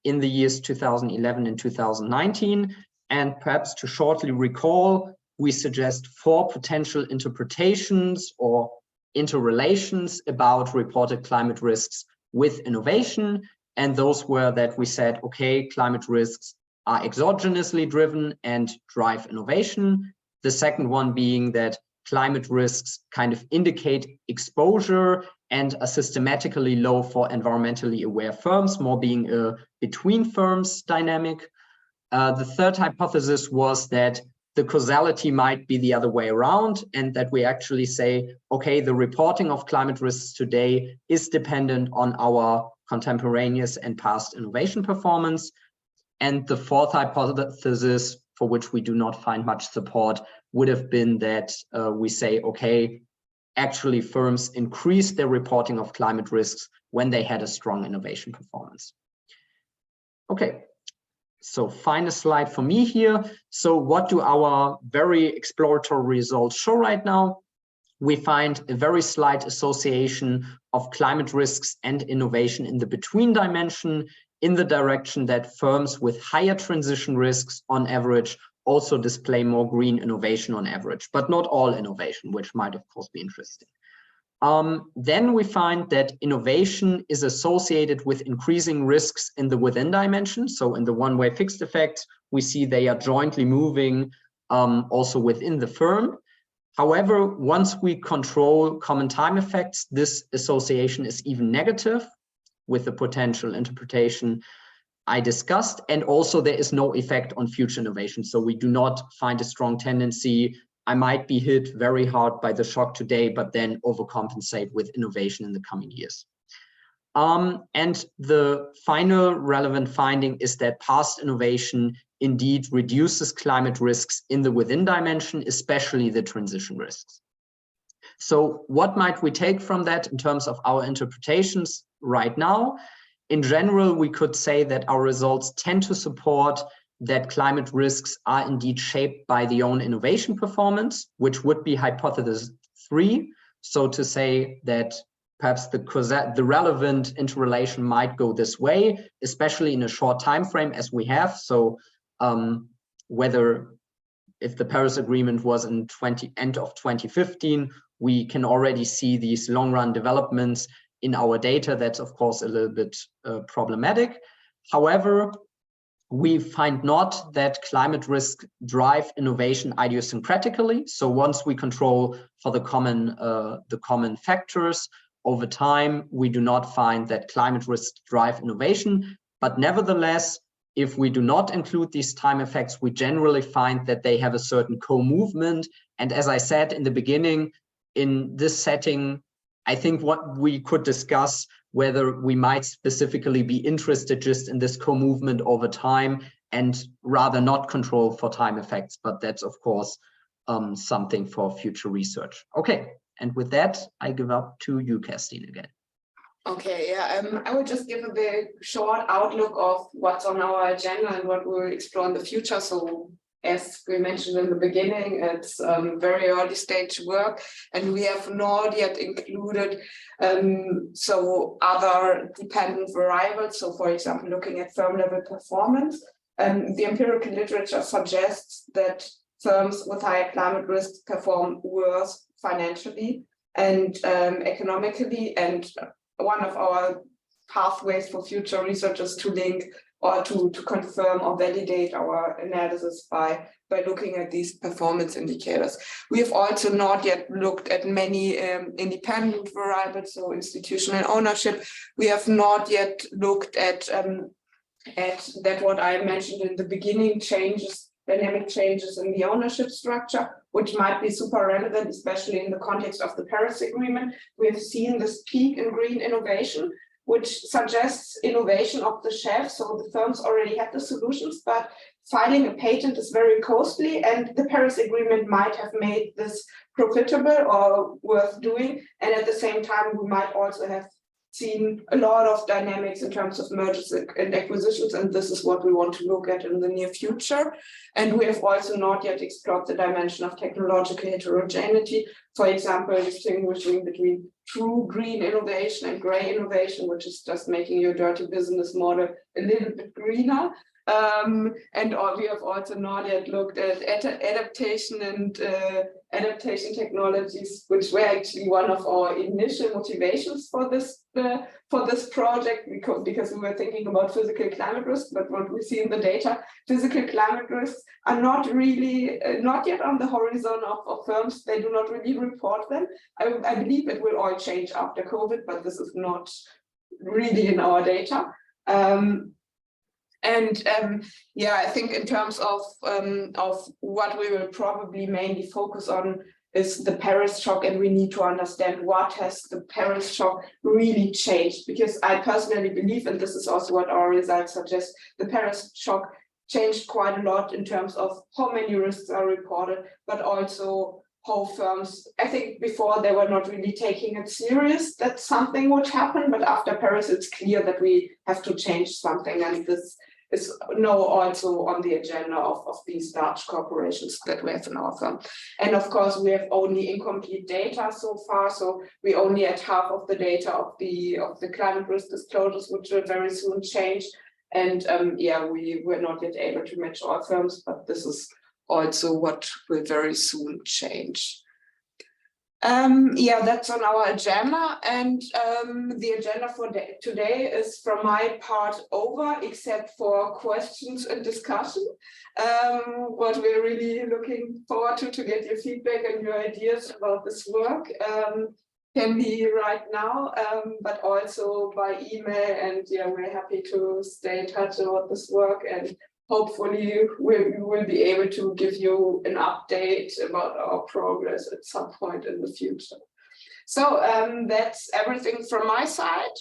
in the years 2011 and 2019. And perhaps to shortly recall, we suggest 4 potential interpretations or interrelations about reported climate risks with innovation. And those were that we said, okay, climate risks are exogenously driven and drive innovation. The second one being that climate risks kind of indicate exposure and are systematically low for environmentally aware firms, more being a between firms dynamic. The third hypothesis was that the causality might be the other way around, and that we actually say, okay, the reporting of climate risks today is dependent on our contemporaneous and past innovation performance. And the fourth hypothesis, for which we do not find much support, would have been that we say, okay, actually firms increased their reporting of climate risks when they had a strong innovation performance. Okay. So final slide for me here. So what do our very exploratory results show right now? We find a very slight association of climate risks and innovation in the between dimension, in the direction that firms with higher transition risks on average also display more green innovation on average, but not all innovation, which might of course be interesting. Then we find that innovation is associated with increasing risks in the within dimension. So in the one-way fixed effect, we see they are jointly moving also within the firm. However, once we control common time effects, this association is even negative with the potential interpretation I discussed. And also there is no effect on future innovation. So we do not find a strong tendency. I might be hit very hard by the shock today, but then overcompensate with innovation in the coming years. And the final relevant finding is that past innovation indeed reduces climate risks in the within dimension, especially the transition risks. So what might we take from that in terms of our interpretations right now? In general, we could say that our results tend to support that climate risks are indeed shaped by the own innovation performance, which would be hypothesis 3. So to say that perhaps the relevant interrelation might go this way, especially in a short time frame as we have. So whether if the Paris Agreement was in end of 2015, we can already see these long run developments in our data. That's of course a little bit problematic. However, we find not that climate risk drive innovation idiosyncratically. So once we control for the common factors over time, we do not find that climate risk drive innovation. But nevertheless, if we do not include these time effects, we generally find that they have a certain co-movement. And as I said in the beginning, in this setting, I think what we could discuss whether we might specifically be interested just in this co-movement over time and rather not control for time effects. But that's, of course, something for future research. Okay, and with that, I give up to you, Kerstin, again. Okay, yeah, I will just give a bit short outlook of what's on our agenda and what we'll explore in the future. So as we mentioned in the beginning, it's very early stage work, and we have not yet included so other dependent variables. So for example, looking at firm level performance, the empirical literature suggests that firms with higher climate risk perform worse financially and economically. And one of our pathways for future research is to link or to confirm or validate our analysis by looking at these performance indicators. We have also not yet looked at many independent variables, so institutional ownership. We have not yet looked at that what I mentioned in the beginning, dynamic changes in the ownership structure, which might be super relevant, especially in the context of the Paris Agreement. We have seen this peak in green innovation, which suggests innovation off the shelf. So the firms already have the solutions, but filing a patent is very costly, and the Paris Agreement might have made this profitable or worth doing. And at the same time, we might also have seen a lot of dynamics in terms of mergers and acquisitions, and this is what we want to look at in the near future. And we have also not yet explored the dimension of technological heterogeneity, for example, distinguishing between true green innovation and gray innovation, which is just making your dirty business model a little bit greener. And we have also not yet looked at adaptation and adaptation technologies, which were actually one of our initial motivations for this project, because we were thinking about physical climate risk. But what we see in the data, physical climate risks are not yet on the horizon of firms. They do not really report them. I believe it will all change after COVID, but this is not really in our data. And yeah, I think in terms of what we will probably mainly focus on is the Paris shock, and we need to understand what has the Paris shock really changed, because I personally believe, and this is also what our results suggest, the Paris shock changed quite a lot in terms of how many risks are reported, but also how firms, I think before they were not really taking it serious that something would happen, but after Paris it's clear that we have to change something, and this is now also on the agenda of these large corporations that we have in our firm. And of course we have only incomplete data so far, so we only had half of the data of the climate risk disclosures, which will very soon change. And yeah, we were not yet able to match all firms, but this is also what will very soon change. Yeah, that's on our agenda, and the agenda for today is from my part over, except for questions and discussion. What we're really looking forward to get your feedback and your ideas about this work. Can be right now, but also by email, and yeah, we're happy to stay in touch about this work, and hopefully we will be able to give you an update about our progress at some point in the future. So that's everything from my side.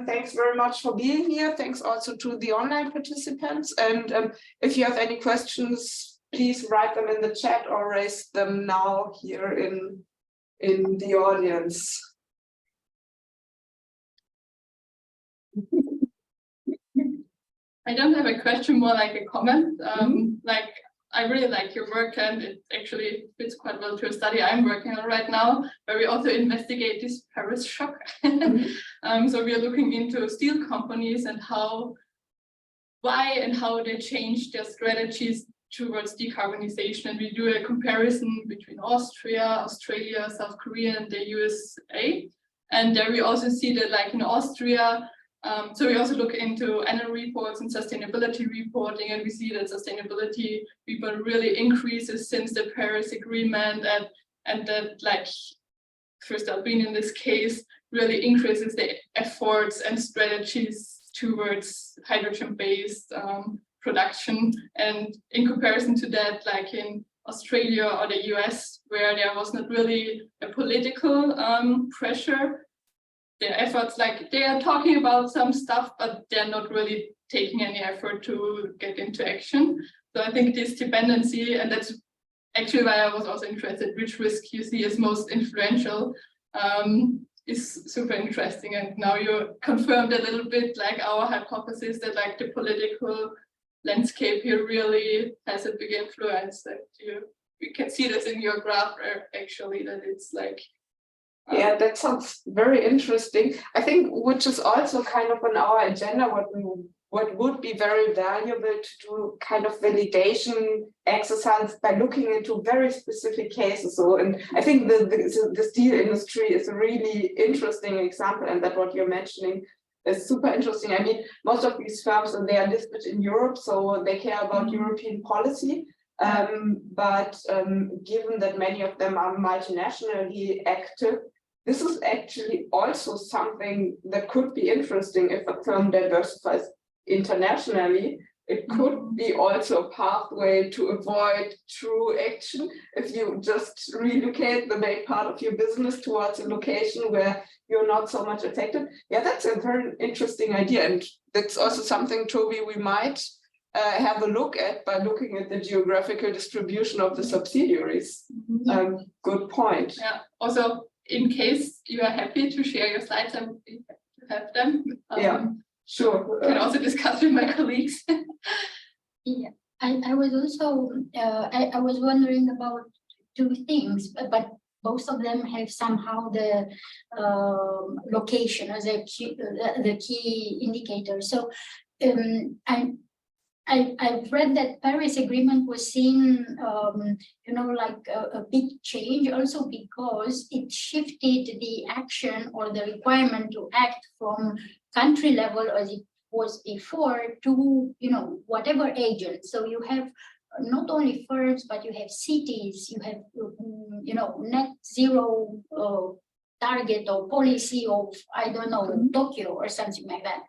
Thanks very much for being here. Thanks also to the online participants. And if you have any questions, please write them in the chat or raise them now here in the audience. I don't have a question, more like a comment. Like, I really like your work, and it actually fits quite well to a study I'm working on right now, where we also investigate this Paris shock. So we are looking into steel companies and why and how they change their strategies towards decarbonization. And we do a comparison between Austria, Australia, South Korea, and the USA. And there we also see that, like in Austria, so we also look into annual reports and sustainability reporting, and we see that sustainability report really increases since the Paris Agreement, and that, like, voestalpine in this case really increases the efforts and strategies towards hydrogen-based production. And in comparison to that, like in Australia or the US, where there was not really a political pressure, their efforts, like, they are talking about some stuff, but they're not really taking any effort to get into action. So I think this dependency, and that's actually why I was also interested which risk you see as most influential, is super interesting. And now you confirmed a little bit like our hypothesis that, like, the political landscape here really has a big influence. That you can see this in your graph actually, that it's like, yeah, that sounds very interesting. I think, which is also kind of on our agenda, what would be very valuable to do kind of validation exercise by looking into very specific cases. So, and I think the steel industry is a really interesting example, and that what you're mentioning is super interesting. I mean, most of these firms, and they are listed in Europe, so they care about European policy. But given that many of them are multinationally active, this is actually also something that could be interesting if a firm diversifies internationally. It could be also a pathway to avoid true action if you just relocate the main part of your business towards a location where you're not so much affected. Yeah, that's a very interesting idea. And that's also something, Toby, we might have a look at by looking at the geographical distribution of the subsidiaries. Good point. Yeah, also, in case you are happy to share your slides, I would be happy to have them. Yeah, sure. Can also discuss with my colleagues. Yeah, I was also I was wondering about two things, but both of them have somehow the location as the key indicator. So I've read that Paris Agreement was seen, you know, like a big change, also because it shifted the action or the requirement to act from country level as it was before to, you know, whatever agent. So you have not only firms, but you have cities, you have, you know, net zero target or policy of, I don't know, Tokyo or something like that.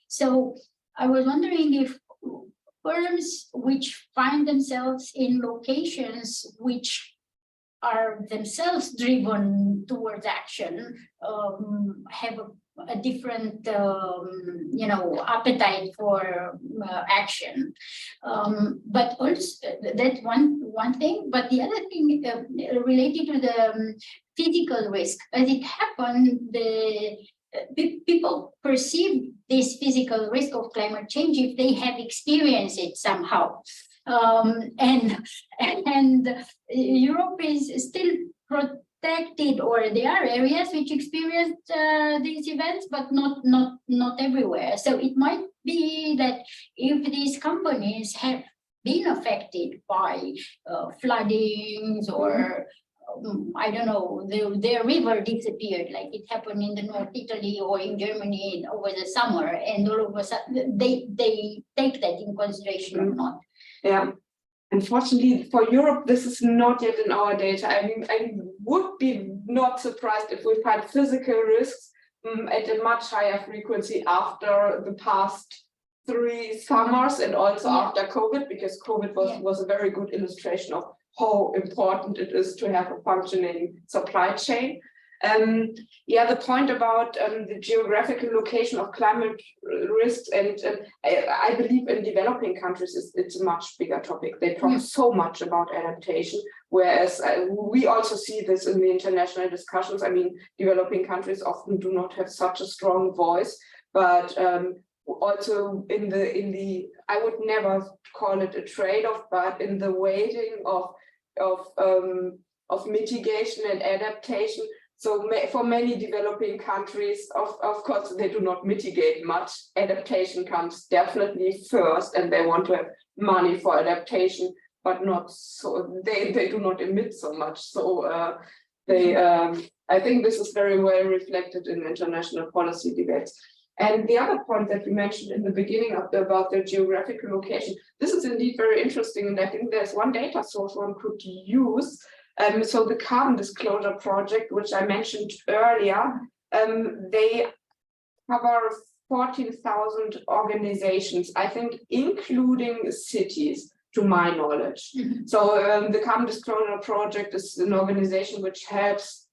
So I was wondering if firms which find themselves in locations which are themselves driven towards action, have a different, appetite for action. But also that's one thing. But the other thing related to the physical risk, as it happened, the people perceive this physical risk of climate change if they have experienced it somehow. And Europe is still protected, or there are areas which experience these events, but not everywhere. So it might be that if these companies have been affected by floodings or I don't know, their river disappeared, like it happened in the North Italy or in Germany over the summer, and all of a sudden they take that in consideration or not. Yeah. Unfortunately for Europe, this is not yet in our data. I mean, I would be not surprised if we find physical risks at a much higher frequency after the past 3 summers and also after COVID, because COVID was a very good illustration of how important it is to have a functioning supply chain. The point about the geographical location of climate risks, and I believe in developing countries it's a much bigger topic. They talk so much about adaptation, whereas we also see this in the international discussions. I mean, developing countries often do not have such a strong voice, but also in the I would never call it a trade-off, but in the weighting of mitigation and adaptation. So for many developing countries, of course, they do not mitigate much. Adaptation comes definitely first, and they want to have money for adaptation, but not so they do not emit so much. So I think this is very well reflected in international policy debates. And the other point that we mentioned in the beginning about the geographical location, this is indeed very interesting, and I think there's one data source one could use. So the Carbon Disclosure Project, which I mentioned earlier, they cover 14,000 organizations, I think, including cities, to my knowledge. So the Carbon Disclosure Project is an organization which helps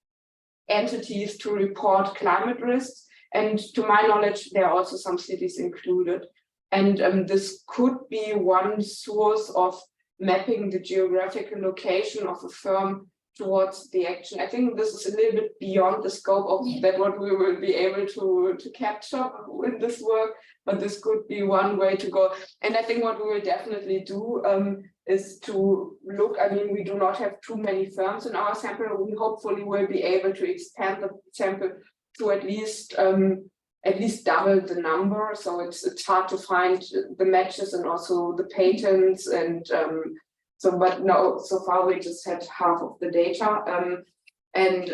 entities to report climate risks. And to my knowledge, there are also some cities included. And this could be one source of mapping the geographical location of a firm towards the action. I think this is a little bit beyond the scope of that what we will be able to capture with this work, but this could be one way to go. And I think what we will definitely do is to look, I mean, we do not have too many firms in our sample. We hopefully will be able to expand the sample to at least double the number. So it's hard to find the matches and also the patents, and but no, so far we just had half of the data, then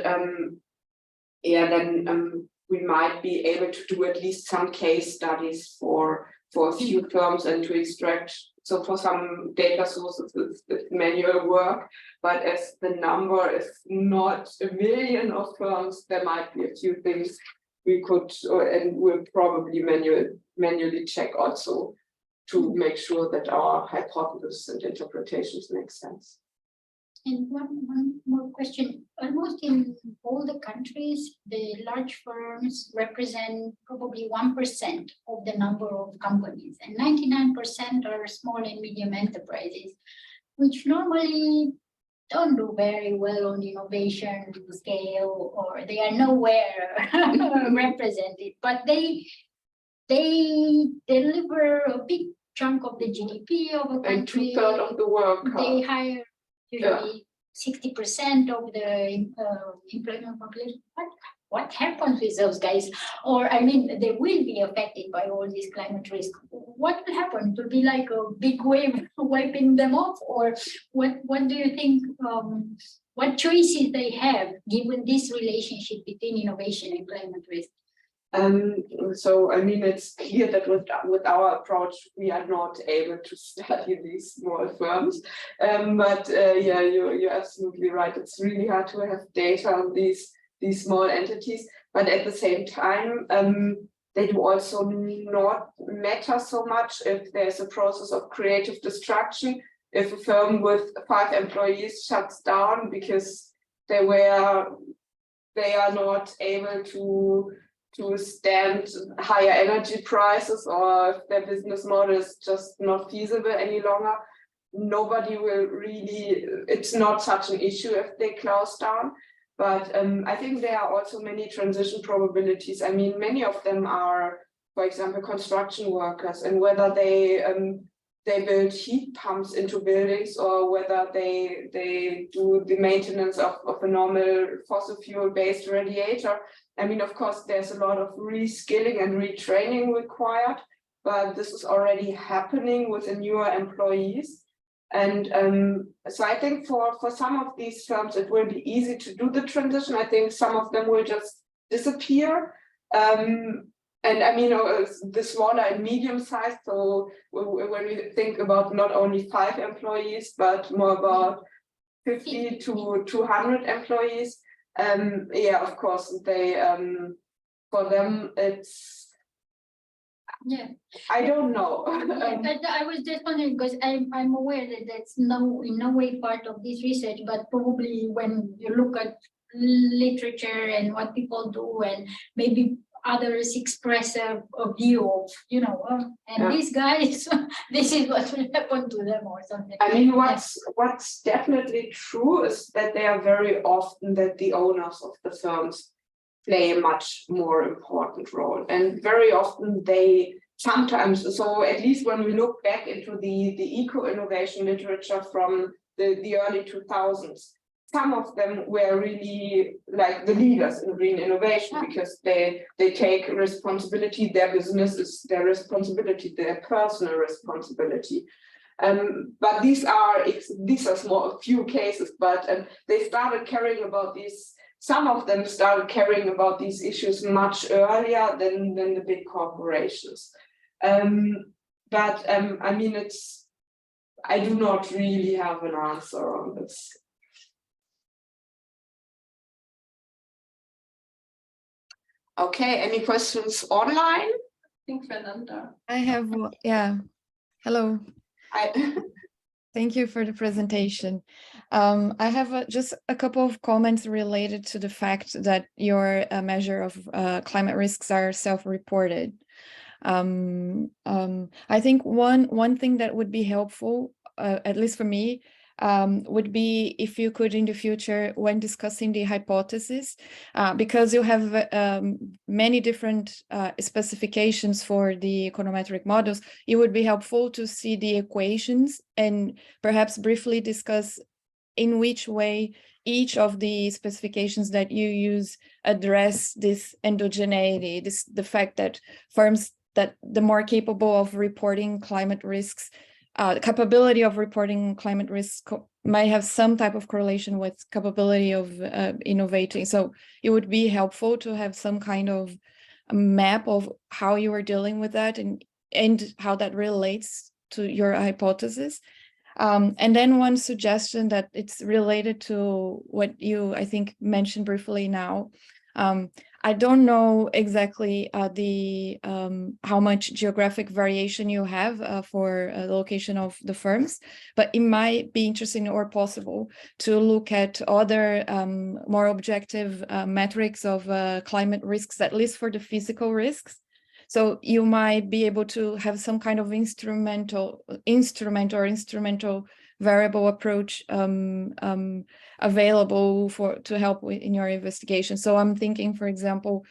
we might be able to do at least some case studies for a few firms and to extract. So for some data sources it's manual work, but as the number is not 1 million of firms, there might be a few things we could and will probably manually check also to make sure that our hypotheses and interpretations make sense. And one more question. Almost in all the countries, the large firms represent probably 1% of the number of companies, and 99% are small and medium enterprises, which normally don't do very well on innovation scale, or they are nowhere represented, but they deliver a big chunk of the GDP of a country. And 2/3 of the work. They hire usually 60% of the employment population. What happens with those guys? Or I mean, they will be affected by all these climate risks. What will happen? It will be like a big wave wiping them off, or what do you think? What choices they have given this relationship between innovation and climate risk? So I mean, it's clear that with our approach, we are not able to study these small firms. But yeah, you're absolutely right. It's really hard to have data on these small entities. But at the same time, they do also not matter so much if there's a process of creative destruction. If a firm with 5 employees shuts down because they are not able to stand higher energy prices, or if their business model is just not feasible any longer, nobody will really, it's not such an issue if they close down. But I think there are also many transition probabilities. I mean, many of them are, for example, construction workers, and whether they build heat pumps into buildings, or whether they do the maintenance of a normal fossil fuel based radiator. I mean, of course, there's a lot of reskilling and retraining required, but this is already happening with the newer employees. And so I think for some of these firms, it will be easy to do the transition. I think some of them will just disappear. And I mean, the smaller and medium sized, so when we think about not only 5 employees, but more about 50 to 200 employees, yeah, of course, they, for them, it's, Yeah. I don't know. But I was just wondering, because I'm aware that that's in no way part of this research, but probably when you look at literature and what people do, and maybe others express a view of, you know, and these guys, this is what will happen to them or something. I mean, what's definitely true is that they are very often that the owners of the firms play a much more important role, and very often they sometimes, so at least when we look back into the eco-innovation literature from the early 2000s, some of them were really like the leaders in green innovation, because they take responsibility. Their business is their responsibility, their personal responsibility. But these are small, a few cases, but they started caring about these. Some of them started caring about these issues much earlier than the big corporations. But I mean, I do not really have an answer on this. Okay, any questions online? I think Fernanda. I have, yeah. Hello. Thank you for the presentation. I have just a couple of comments related to the fact that your measure of climate risks are self-reported. I think one thing that would be helpful, at least for me, would be if you could in the future, when discussing the hypothesis, because you have many different specifications for the econometric models, it would be helpful to see the equations and perhaps briefly discuss in which way each of the specifications that you use address this endogeneity, the fact that firms that the more capable of reporting climate risks, the capability of reporting climate risks might have some type of correlation with capability of innovating. So it would be helpful to have some kind of a map of how you are dealing with that and how that relates to your hypothesis. And then one suggestion that it's related to what you, I think, mentioned briefly now. I don't know exactly how much geographic variation you have for the location of the firms, but it might be interesting or possible to look at other more objective metrics of climate risks, at least for the physical risks. So you might be able to have some kind of instrumental variable approach available to help in your investigation. So I'm thinking, for example,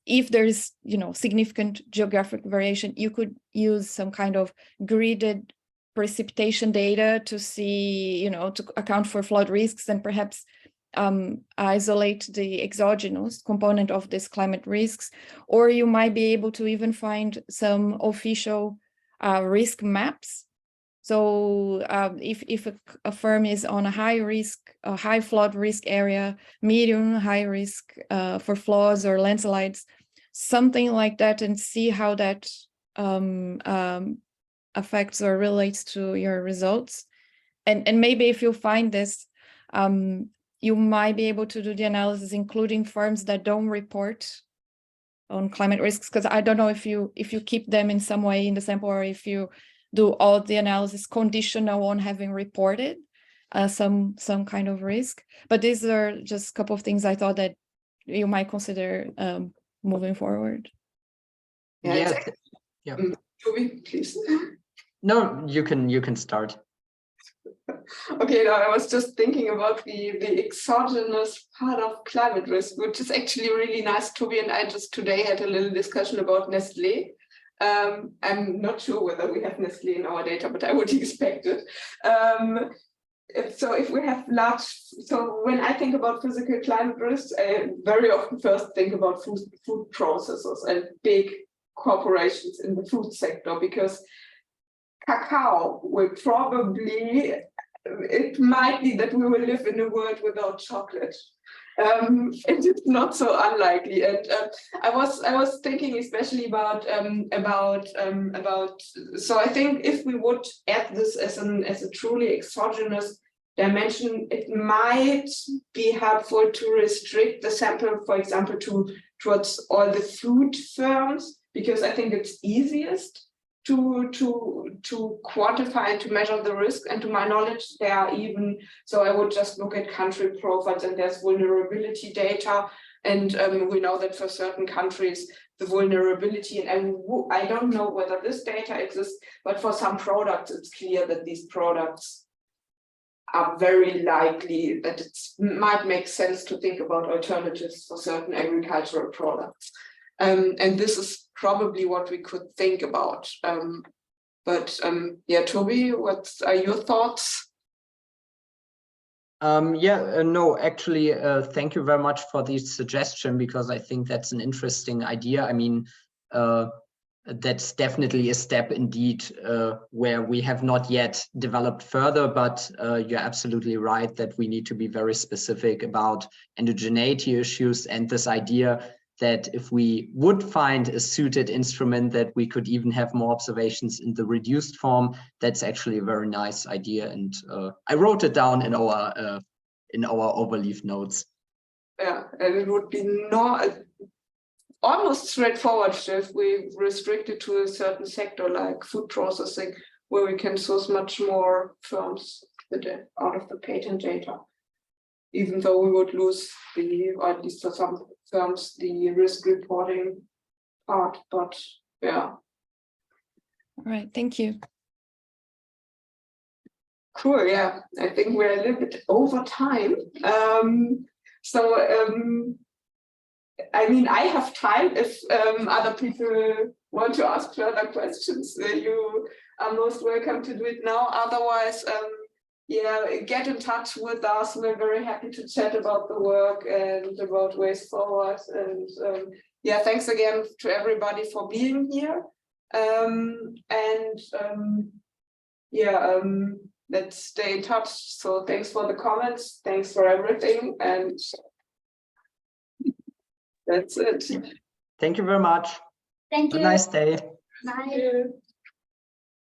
if there's significant geographic variation, you could use some kind of gridded precipitation data to see, to account for flood risks, and perhaps isolate the exogenous component of this climate risks. Or you might be able to even find some official risk maps. So if a firm is on a high flood risk area, medium, high risk for floods or landslides, something like that, and see how that affects or relates to your results. And maybe if you find this, you might be able to do the analysis, including firms that don't report on climate risks? Because I don't know if you keep them in some way in the sample, or if you do all the analysis conditional on having reported some kind of risk. But these are just a couple of things I thought that you might consider moving forward. Yeah. Toby, please. No, you can start. Okay, no, I was just thinking about the exogenous part of climate risk, which is actually really nice. Toby and I just today had a little discussion about Nestlé. I'm not sure whether we have Nestlé in our data, but I would expect it. So if we have so when I think about physical climate risks, I very often first think about food processors and big corporations in the food sector, because cacao will probably, it might be that we will live in a world without chocolate. It is not so unlikely, and I was thinking especially about. So I think if we would add this as a truly exogenous dimension, it might be helpful to restrict the sample, for example, towards all the food firms, because I think it's easiest to quantify and to measure the risk. And to my knowledge, there are even, so I would just look at country profiles, and there's vulnerability data, and we know that for certain countries the vulnerability, and I don't know whether this data exists, but for some products it's clear that these products are very likely that it might make sense to think about alternatives for certain agricultural products. And this is probably what we could think about. Yeah, Toby, what are your thoughts? No, actually, thank you very much for this suggestion, because I think that's an interesting idea. I mean, that's definitely a step indeed, where we have not yet developed further, but you're absolutely right that we need to be very specific about endogeneity issues, and this idea that if we would find a suited instrument that we could even have more observations in the reduced form, that's actually a very nice idea. And I wrote it down in our overleaf notes. Yeah, and it would be almost straightforward if we restrict it to a certain sector like food processing, where we can source much more firms out of the patent data, even though we would lose or at least for some firms, the risk reporting part. But yeah. All right, thank you. Cool, yeah. I think we're a little bit over time. I mean, I have time if other people want to ask further questions. You are most welcome to do it now. Otherwise, yeah, get in touch with us. We're very happy to chat about the work and about ways forward. And yeah, thanks again to everybody for being here. Let's stay in touch. So thanks for the comments. Thanks for everything. And that's it. Thank you very much. Thank Have you. a nice day. Bye. Thank you.